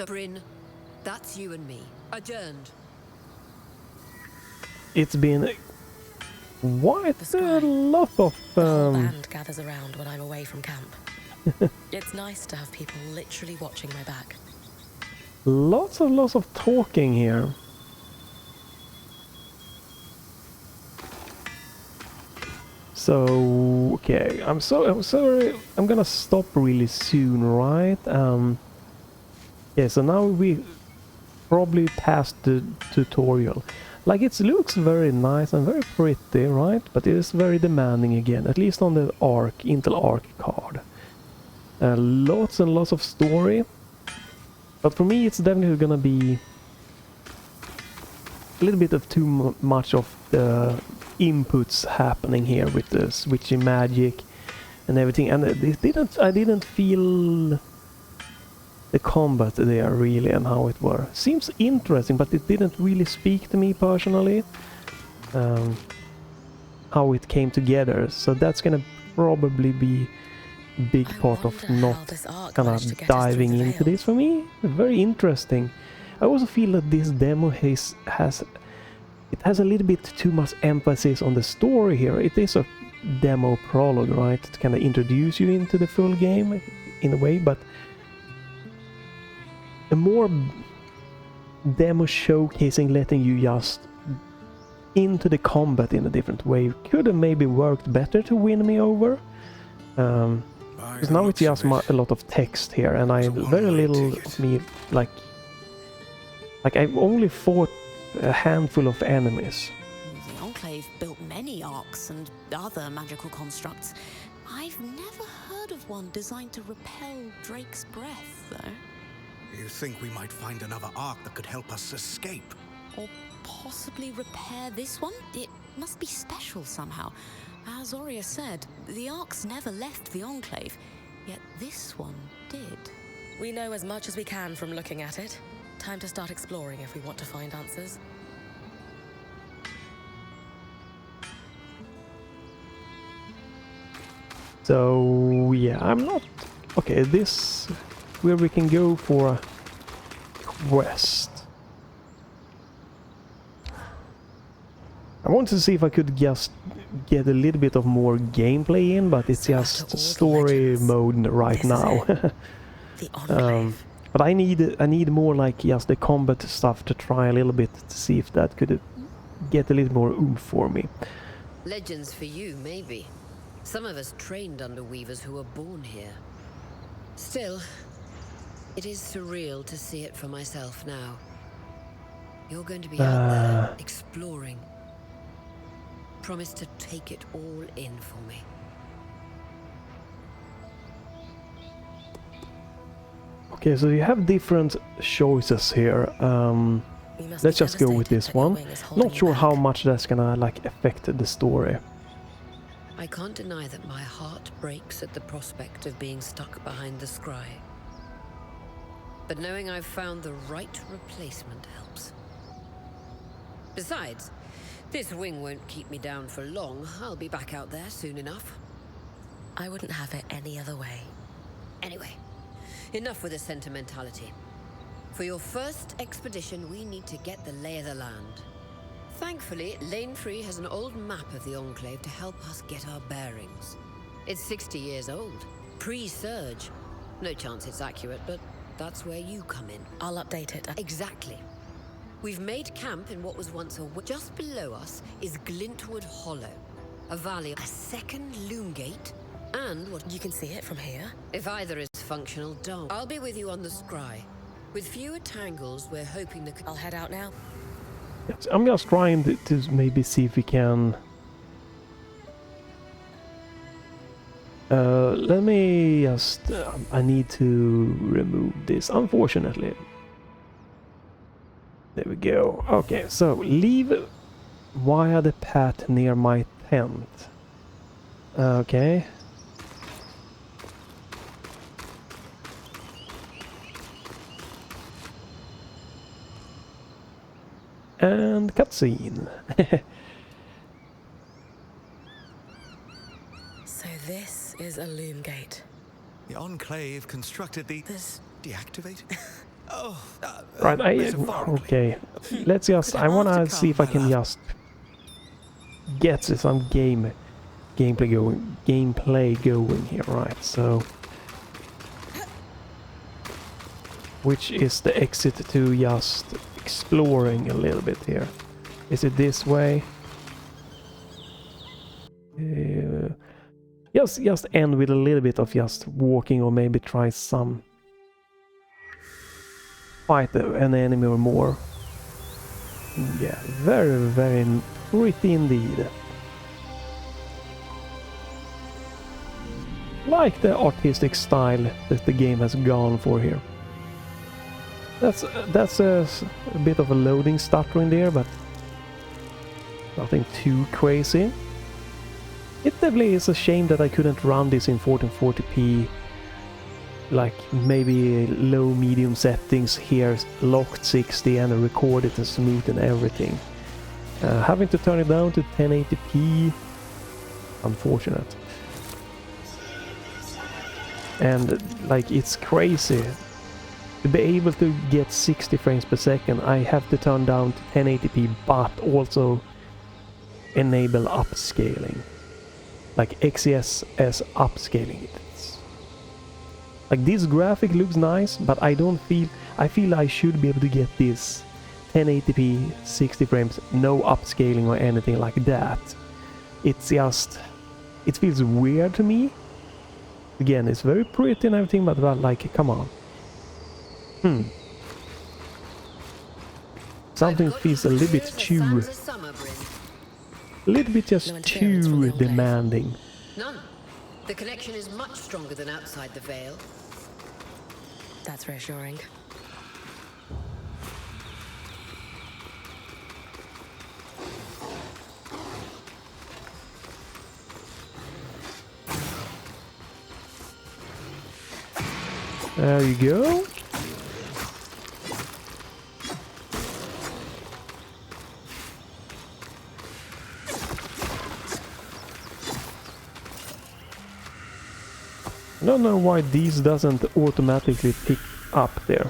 [SPEAKER 3] Bryn, that's you and me. Adjourned.
[SPEAKER 1] It's been quite a lot of...
[SPEAKER 2] The whole band gathers around when I'm away from camp. It's nice to have people literally watching my back.
[SPEAKER 1] lots of talking here. So, okay, I'm sorry, I'm gonna stop really soon, right? Yeah, so now we probably passed the tutorial. Like, it looks very nice and very pretty, right? But it is very demanding again, at least on the ARC, Intel ARC card. Lots and lots of story. But for me, it's definitely gonna be a little bit of too much of the inputs happening here with the switching magic and everything, and I didn't feel the combat there really and how it were. Seems interesting, but it didn't really speak to me personally. how it came together. So that's gonna probably be a big part of not kind of diving into this for me. Very interesting. I also feel that this demo has a little bit too much emphasis on the story here. It is a demo prologue, right, to kind of introduce you into the full game in a way, but a more demo showcasing, letting you just into the combat in a different way could have maybe worked better to win me over. Because now it's just a lot of text here, and I very little of me like I've only fought a handful of enemies.
[SPEAKER 5] The Enclave built many arcs and other magical constructs. I've never heard of one designed to repel Drake's breath, though.
[SPEAKER 7] You think we might find another arc that could help us escape?
[SPEAKER 5] Or possibly repair this one? It must be special somehow. As Aurea said, the arcs never left the Enclave, yet this one did.
[SPEAKER 2] We know as much as we can from looking at it. Time to start exploring if we want to find answers.
[SPEAKER 1] So yeah, I'm not... Okay, this... where we can go for a quest. I wanted to see if I could just get a little bit of more gameplay in, but it's just story mode right now.
[SPEAKER 2] The Enclave.
[SPEAKER 1] But I need more like just the combat stuff to try a little bit to see if that could get a little more oomph for me.
[SPEAKER 3] Legends for you, maybe. Some of us trained under weavers who were born here. Still, it is surreal to see it for myself now. You're going to be out there, exploring. Promise to take it all in for me.
[SPEAKER 1] Okay, so you have different choices here. Let's just go with this one. Not sure how much that's gonna like affect the story.
[SPEAKER 3] I can't deny that my heart breaks at the prospect of being stuck behind the scry. But knowing I've found the right replacement helps. Besides, this wing won't keep me down for long. I'll be back out there soon enough.
[SPEAKER 2] I wouldn't have it any other way.
[SPEAKER 3] Anyway, enough with the sentimentality. For your first expedition, we need to get the lay of the land. Thankfully, Lane Free has an old map of the Enclave to help us get our bearings. It's 60 years old, pre-Surge. No chance it's accurate, but that's where you come in.
[SPEAKER 2] I'll update it.
[SPEAKER 3] Exactly. We've made camp in what was once a... Just below us is Glintwood Hollow, a valley, a second loom gate, and what...
[SPEAKER 2] You can see it from here?
[SPEAKER 3] If either is functional, don't. I'll be with you on the scry. With fewer tangles, we're hoping that...
[SPEAKER 2] I'll head out now.
[SPEAKER 1] Yes, I'm just trying to maybe see if we can... let me just... I need to remove this, unfortunately. There we go. Okay, so leave via the path near my tent. Okay. And cutscene.
[SPEAKER 2] So this is a loom gate.
[SPEAKER 4] The Enclave constructed the...
[SPEAKER 2] This...
[SPEAKER 4] deactivated? Oh,
[SPEAKER 1] Right,
[SPEAKER 4] metaphorically.
[SPEAKER 1] okay. Let's just... I wanna see if I can just get some gameplay going here, right? So... Which is the exit to just exploring a little bit here? Is it this way? Just end with a little bit of just walking, or maybe try some fight an enemy or more. Yeah, very, very pretty indeed. Like the artistic style that the game has gone for here. That's a bit of a loading stutter in there, but nothing too crazy. It definitely is a shame that I couldn't run this in 1440p, like maybe low medium settings here, locked 60 and record it and smooth and everything. Having to turn it down to 1080p unfortunate. And like, it's crazy. To be able to get 60 frames per second, I have to turn down to 1080p, but also enable upscaling. Like XeSS upscaling. Like, this graphic looks nice, but I feel I should be able to get this 1080p 60 frames, no upscaling or anything like that. It's just, it feels weird to me. Again, it's very pretty and everything, but like, come on. Something feels a little bit too, just too demanding.
[SPEAKER 3] None. The connection is much stronger than outside the Veil.
[SPEAKER 2] That's reassuring.
[SPEAKER 1] There you go. I don't know why these doesn't automatically pick up there.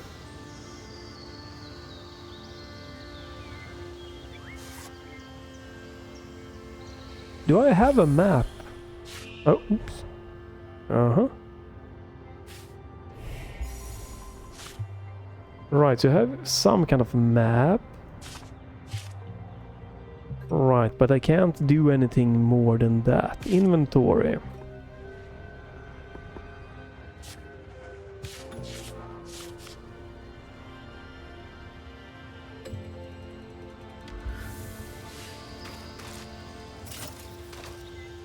[SPEAKER 1] Do I have a map? Oh, oops. Uh-huh. Right, so I have some kind of map. Right, but I can't do anything more than that. Inventory.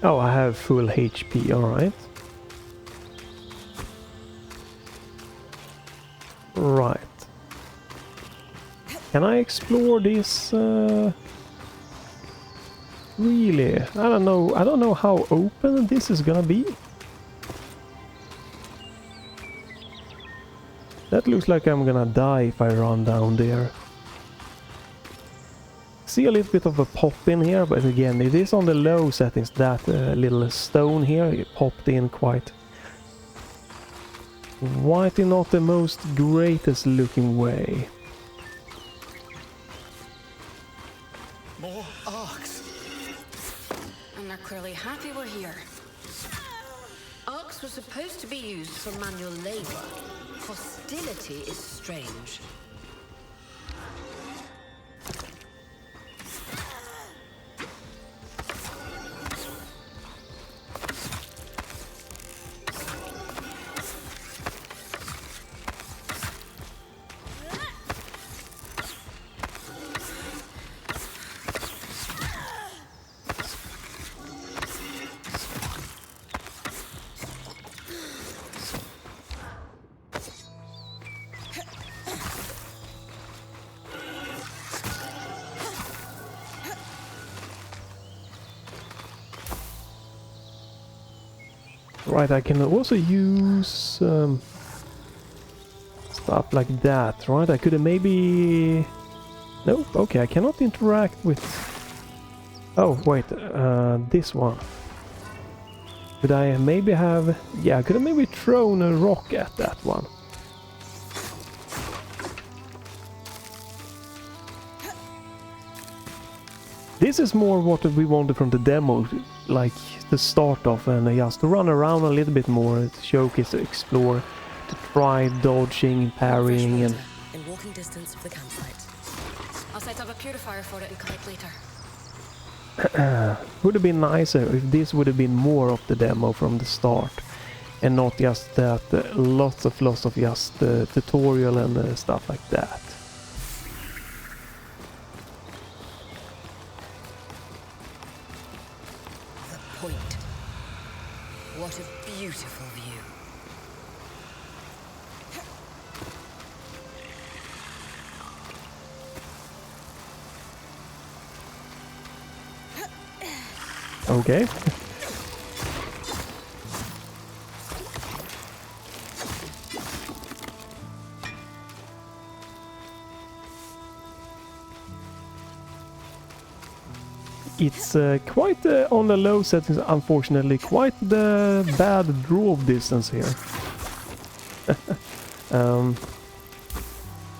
[SPEAKER 1] Oh, I have full HP, alright. Right. Can I explore this? Really? I don't know how open this is gonna be. That looks like I'm gonna die if I run down there. See a little bit of a pop in here, but again, it is on the low settings. That little stone here, it popped in quite in not the most greatest looking way.
[SPEAKER 4] More arcs.
[SPEAKER 3] And they're clearly happy we're here. Arcs were supposed to be used for manual labor. Hostility is strange.
[SPEAKER 1] Right, I can also use stuff like that, right? I could have maybe... Nope, okay, I cannot interact with... Oh, wait, this one. Could I maybe have... Yeah, I could have maybe thrown a rock at that one. This is more what we wanted from the demo, like the start off, and just to run around a little bit more, to showcase, to explore, to try dodging, parrying, and...
[SPEAKER 2] in walking distance of the campsite. I'll set up a purifier for it and collect later.
[SPEAKER 1] Would have been nicer if this would have been more of the demo from the start, and not just that lots of just tutorial and stuff like that.
[SPEAKER 3] Point. What a beautiful view.
[SPEAKER 1] Okay. it's quite on the low settings, unfortunately. Quite the bad draw distance here.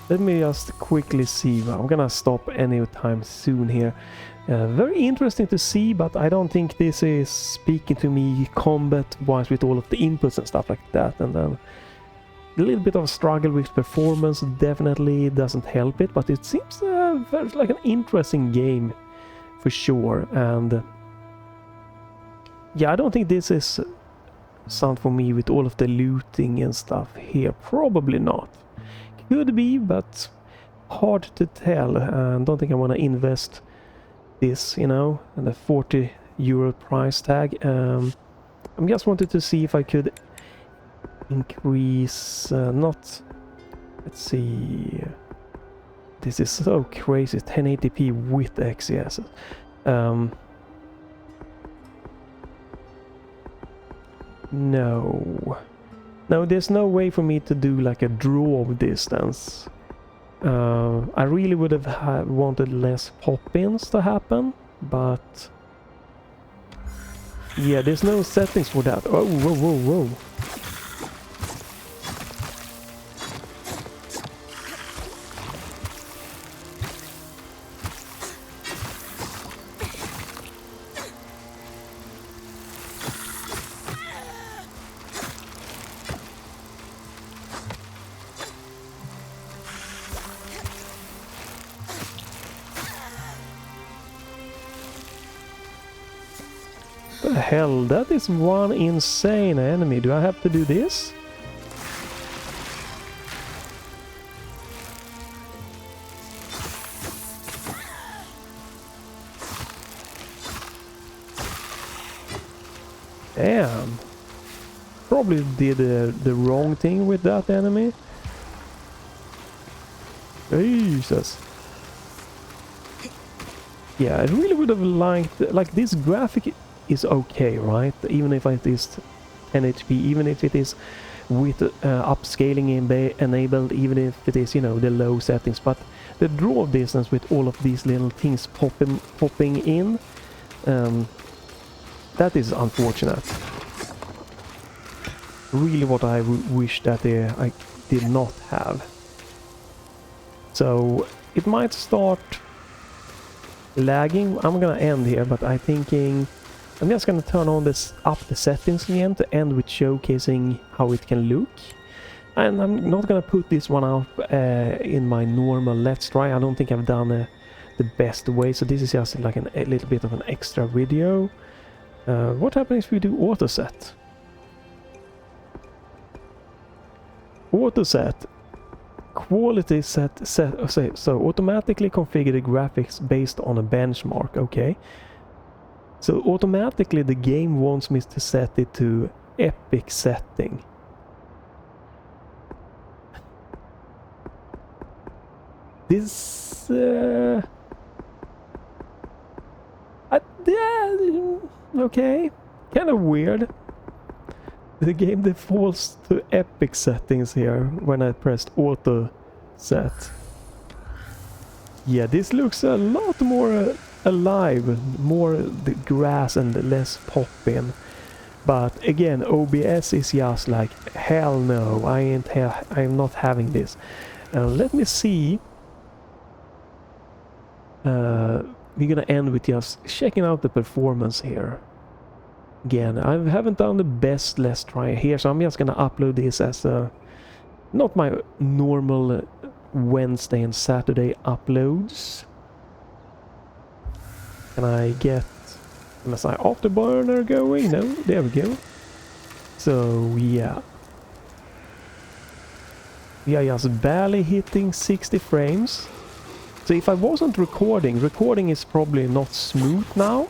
[SPEAKER 1] Let me just quickly see. I'm gonna stop anytime soon here. Very interesting to see, but I don't think this is speaking to me combat-wise with all of the inputs and stuff like that. And then a little bit of a struggle with performance definitely doesn't help it, but it seems very like an interesting game for sure. And yeah, I don't think this is something for me with all of the looting and stuff here. Probably not. Could be, but hard to tell. And don't think I want to invest this, you know, and the 40 euro price tag. I'm just wanted to see if I could increase, not, let's see, this is so crazy, 1080p with XES. No, there's no way for me to do like a draw distance. I really would have wanted less pop-ins to happen, but yeah, there's no settings for that. Oh, whoa. The hell, that is one insane enemy. Do I have to do this? Damn. Probably did the wrong thing with that enemy. Jesus. Yeah, I really would have liked, like, this graphic is okay, right? Even if it is 10 HP, even if it is with upscaling enabled, even if it is, you know, the low settings, but the draw distance with all of these little things popping in, that is unfortunate. Really what I wish that I did not have. So it might start lagging. I'm gonna end here, but I'm thinking I'm just gonna turn on up the settings again to end with showcasing how it can look. And I'm not gonna put this one up in my normal Let's Try. I don't think I've done the best way, so this is just like a little bit of an extra video. What happens if we do auto set? Auto set. Quality set, so automatically configure the graphics based on a benchmark, okay? So automatically the game wants me to set it to epic setting. This okay, kind of weird. The game defaults to epic settings here when I pressed auto set. Yeah, this looks a lot more alive, more the grass and less pop-in. But again, OBS is just like, hell no, I'm not having this. Let me see. We're gonna end with just checking out the performance here. Again, I haven't done the best Let's Try here, so I'm just gonna upload this as not my normal Wednesday and Saturday uploads. Can I get MSI Afterburner going? No, there we go. So yeah, we are just barely hitting 60 frames. So if I wasn't recording is probably not smooth now.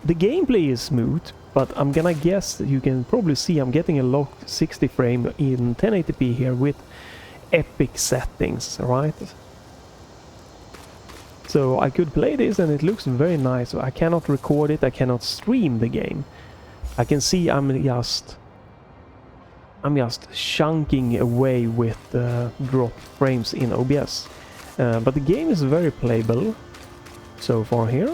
[SPEAKER 1] The gameplay is smooth, but I'm gonna guess that you can probably see I'm getting a locked 60 frame in 1080p here with epic settings, right? So I could play this and it looks very nice. So I cannot record it, I cannot stream the game. I can see I'm just I'm just chunking away with drop frames in OBS. But the game is very playable so far here.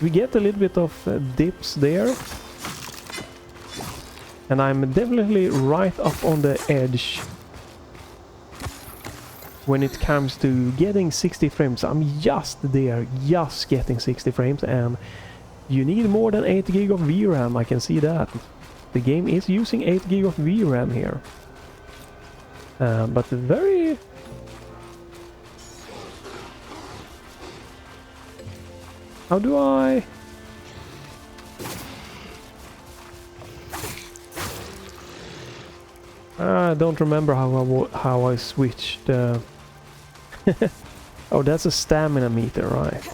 [SPEAKER 1] We get a little bit of dips there. And I'm definitely right up on the edge when it comes to getting 60 frames. I'm just there, just getting 60 frames, and you need more than 8 gig of VRAM, I can see that. The game is using 8 gig of VRAM here. But very... How do I... I don't remember how I switched... Oh, that's a stamina meter, right.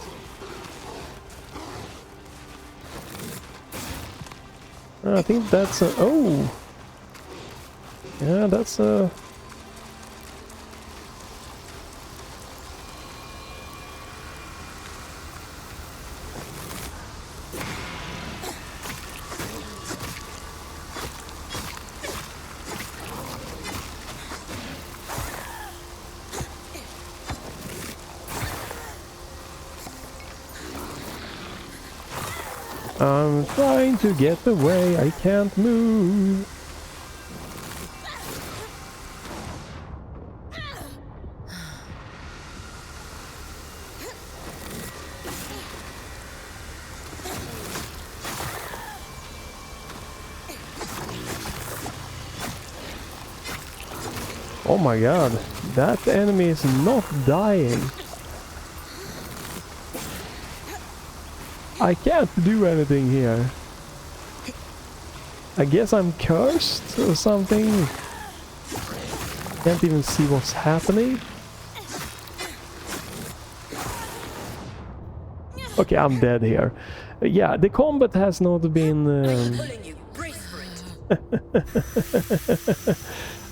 [SPEAKER 1] I think that's a... Oh! Yeah, that's a... I'm trying to get away, I can't move. Oh my god, that enemy is not dying. I can't do anything here. I guess I'm cursed or something. Can't even see what's happening. Okay, I'm dead here. Yeah, the combat has not been...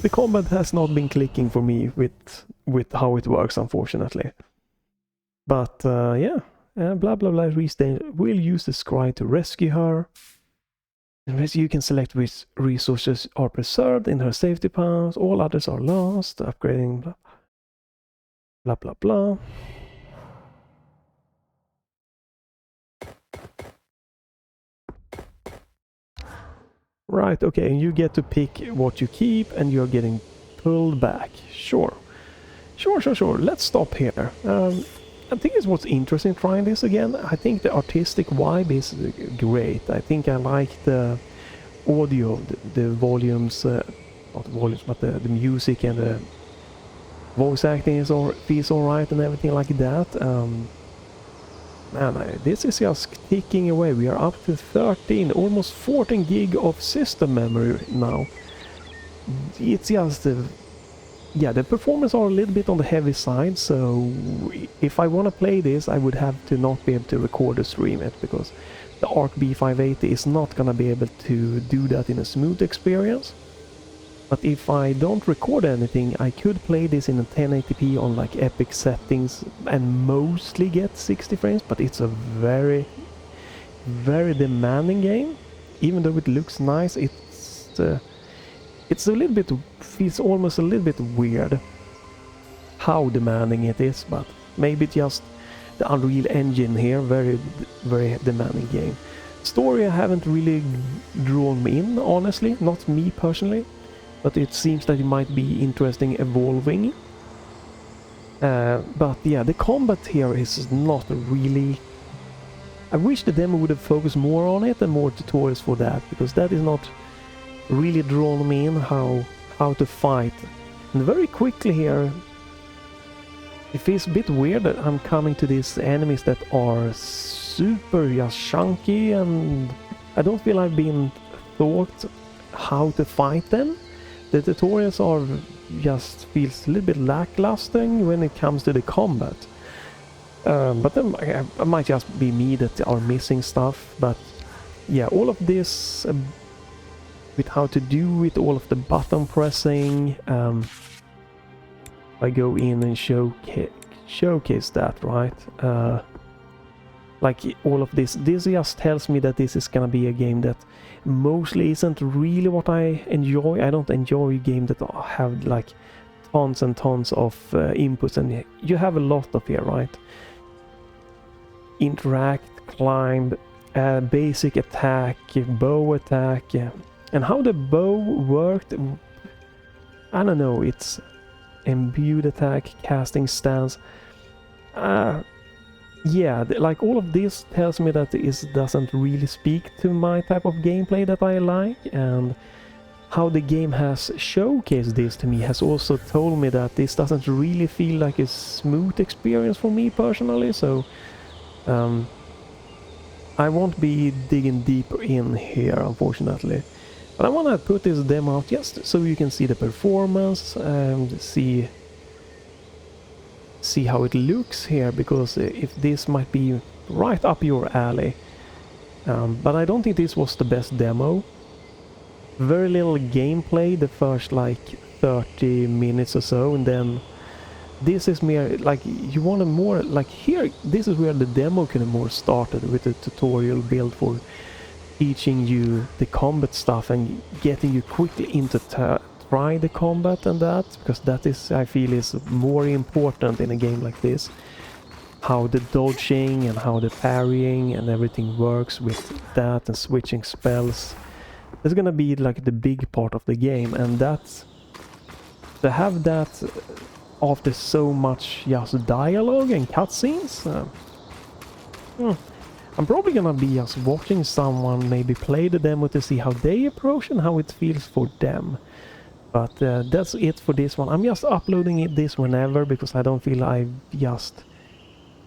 [SPEAKER 1] The combat has not been clicking for me with how it works, unfortunately. But yeah. Blah blah blah. We'll use the scry to rescue her. And you can select which resources are preserved in her safety paths. All others are lost. Upgrading. Blah blah blah. Blah. Right. Okay. And you get to pick what you keep, and you're getting pulled back. Sure. Sure. Let's stop here. I think it's what's interesting trying this again. I think the artistic vibe is great. I think I like the audio, the volumes, not the volumes, but the music and the voice acting feels alright and everything like that. Man, this is just ticking away. We are up to 13, almost 14 gig of system memory now. It's just... yeah, the performance are a little bit on the heavy side, so if I want to play this, I would have to not be able to record or stream it, because the ARC B580 is not gonna be able to do that in a smooth experience. But if I don't record anything, I could play this in a 1080p on like epic settings and mostly get 60 frames, but it's a very, very demanding game. Even though it looks nice, it's a little bit, feels almost a little bit weird how demanding it is, but maybe just the Unreal Engine here, very, very demanding game. Story haven't really drawn me in, honestly, not me personally, but it seems that it might be interesting evolving. But yeah, the combat here is not really... I wish the demo would have focused more on it and more tutorials for that, because that is not really drawn me in how to fight. And very quickly here, it feels a bit weird that I'm coming to these enemies that are super just chunky, and I don't feel I've been taught how to fight them. The tutorials are just feels a little bit lackluster when it comes to the combat. But then it might just be me that are missing stuff. But yeah, all of this with how to do it, all of the button pressing. I go in and showcase that, right? like all of this just tells me that this is gonna be a game that mostly isn't really what I enjoy. I don't enjoy games that have like tons and tons of inputs, and you have a lot of here, right? Interact, climb, basic attack, bow attack, and how the bow worked, I don't know. It's imbued attack, casting stance. Yeah, like all of this tells me that this doesn't really speak to my type of gameplay that I like, and how the game has showcased this to me has also told me that this doesn't really feel like a smooth experience for me personally, so I won't be digging deeper in here, unfortunately. But I want to put this demo out just so you can see the performance and see how it looks here, because if this might be right up your alley. But I don't think this was the best demo. Very little gameplay the first like 30 minutes or so, and then this is mere like you want a more like here. This is where the demo kind of more started with the tutorial build for teaching you the combat stuff and getting you quickly into try the combat and that, because that is, I feel, is more important in a game like this. How the dodging and how the parrying and everything works with that, and switching spells. It's gonna be like the big part of the game, and that's to have that after so much just dialogue and cutscenes. I'm probably gonna be just watching someone maybe play the demo to see how they approach and how it feels for them. But that's it for this one. I'm just uploading this whenever, because I don't feel I've just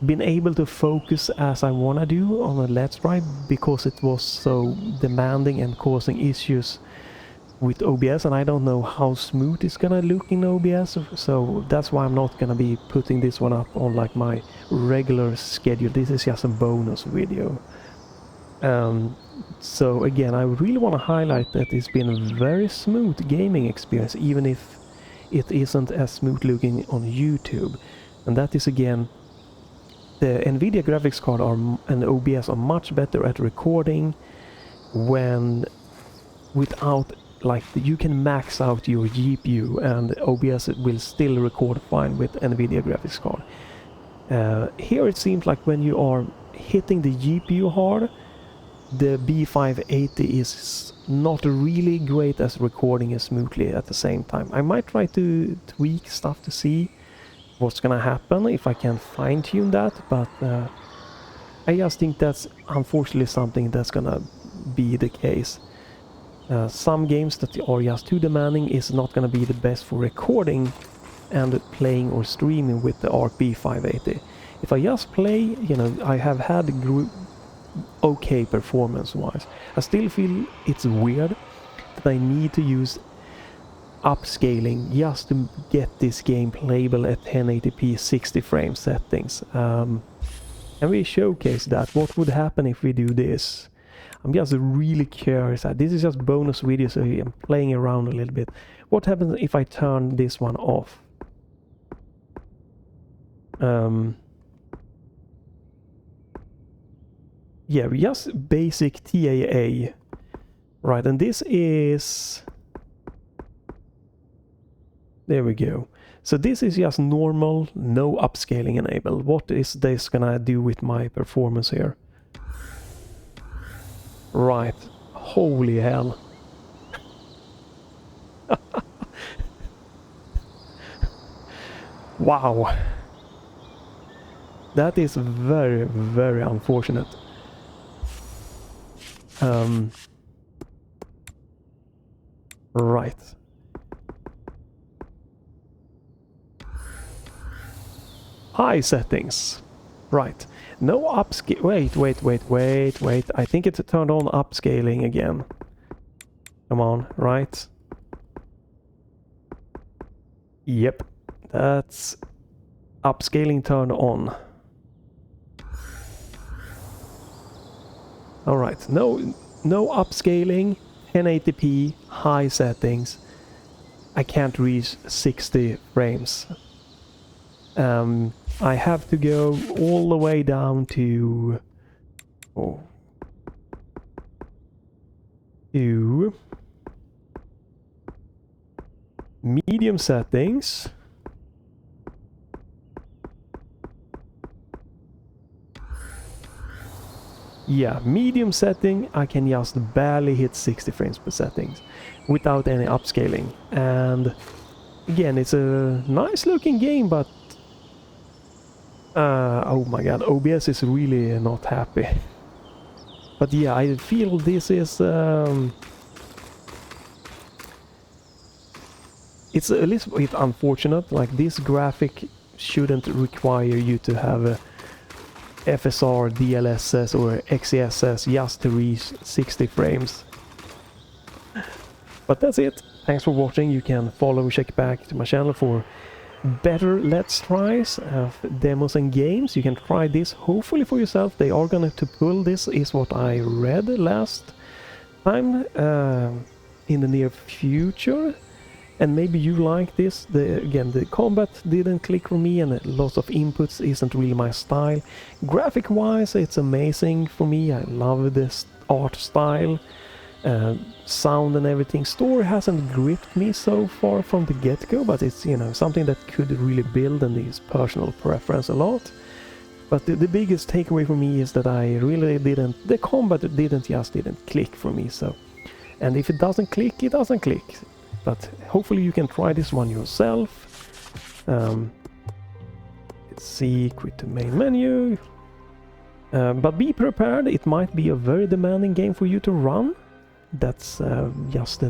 [SPEAKER 1] been able to focus as I wanna do on a Let's Try, because it was so demanding and causing issues with OBS, and I don't know how smooth it's gonna look in OBS, so that's why I'm not gonna be putting this one up on like my regular schedule. This is just a bonus video. So again, I really want to highlight that it's been a very smooth gaming experience, even if it isn't as smooth looking on YouTube. And that is, again, the NVIDIA graphics card and OBS are much better at recording when without, like, you can max out your GPU and OBS will still record fine with NVIDIA graphics card. Here it seems like when you are hitting the GPU hard, the B580 is not really great as recording as smoothly at the same time. I might try to tweak stuff to see what's gonna happen, if I can fine-tune that, but I just think that's unfortunately something that's gonna be the case. Some games that are just too demanding is not gonna be the best for recording and playing or streaming with the ARC B580. If I just play, you know, I have had okay performance-wise. I still feel it's weird that I need to use upscaling just to get this game playable at 1080p 60 frame settings. And we showcase that. What would happen if we do this? I'm just really curious. This is just bonus video, so I'm playing around a little bit. What happens if I turn this one off? Yeah, just basic TAA. Right, and this is... There we go. So this is just normal, no upscaling enabled. What is this gonna do with my performance here? Right. Holy hell. Wow. That is very, very unfortunate. Right. High settings. Right. No upscale. Wait. I think it's turned on upscaling again. Come on, right? Yep. That's upscaling turned on. Alright, no upscaling, 1080p, high settings. I can't reach 60 frames. I have to go all the way down to Oh. To medium settings. Yeah, medium setting, I can just barely hit 60 frames per seconds without any upscaling. And again, it's a nice looking game, but oh my god, OBS is really not happy. But yeah, I feel this is it's a little bit unfortunate. Like, this graphic shouldn't require you to have a FSR, DLSS or XeSS just to reach 60 frames. But that's it. Thanks for watching. You can follow, check back to my channel for better Let's Tries of demos and games. You can try this hopefully for yourself. They are going to pull this, is what I read last time, in the near future. And maybe you like this. Again, the combat didn't click for me, and lots of inputs isn't really my style. Graphic wise, it's amazing for me. I love this art style, sound and everything. Story hasn't gripped me so far from the get-go, but it's, you know, something that could really build and is personal preference a lot. But the biggest takeaway for me is that I really didn't, the combat didn't click for me. So, and if it doesn't click, it doesn't click. But hopefully you can try this one yourself. Let's see, quit the main menu. But be prepared, it might be a very demanding game for you to run. That's just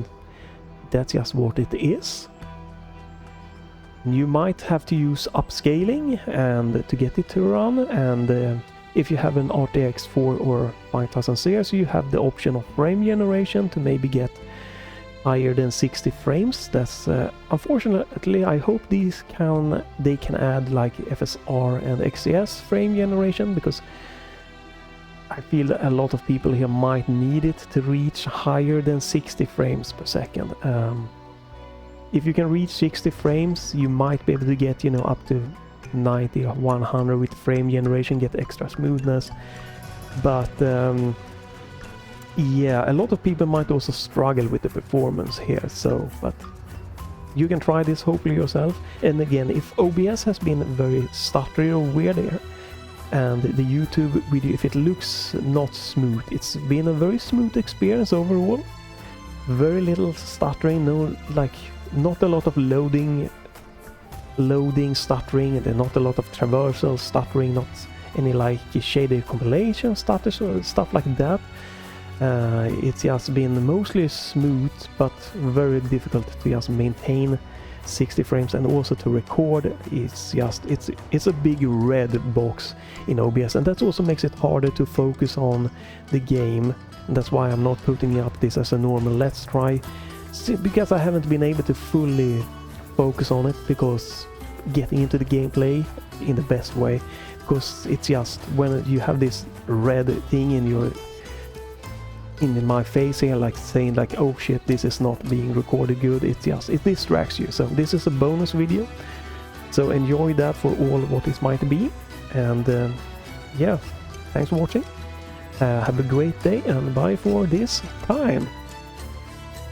[SPEAKER 1] what it is. You might have to use upscaling and to get it to run. And if you have an RTX 4 or 5000 series, you have the option of frame generation to maybe get higher than 60 frames. That's unfortunately, I hope they can add like FSR and XeS frame generation, because I feel a lot of people here might need it to reach higher than 60 frames per second. If you can reach 60 frames, you might be able to get, you know, up to 90 or 100 with frame generation, get extra smoothness. But yeah, a lot of people might also struggle with the performance here, so, but you can try this hopefully yourself. And again, if OBS has been very stuttery or weird here, and the YouTube video, if it looks not smooth, it's been a very smooth experience overall. Very little stuttering, not a lot of loading stuttering, and not a lot of traversal stuttering, not any like shaded compilation stutters or stuff like that. It's just been mostly smooth, but very difficult to just maintain 60 frames, and also to record. It's a big red box in OBS, and that also makes it harder to focus on the game. And that's why I'm not putting up this as a normal Let's Try, because I haven't been able to fully focus on it, because getting into the gameplay in the best way, because it's just when you have this red thing in my face here, like saying like, oh shit, this is not being recorded good, it distracts you. So this is a bonus video, so enjoy that for all what it might be. And yeah, thanks for watching, have a great day, and bye for this time.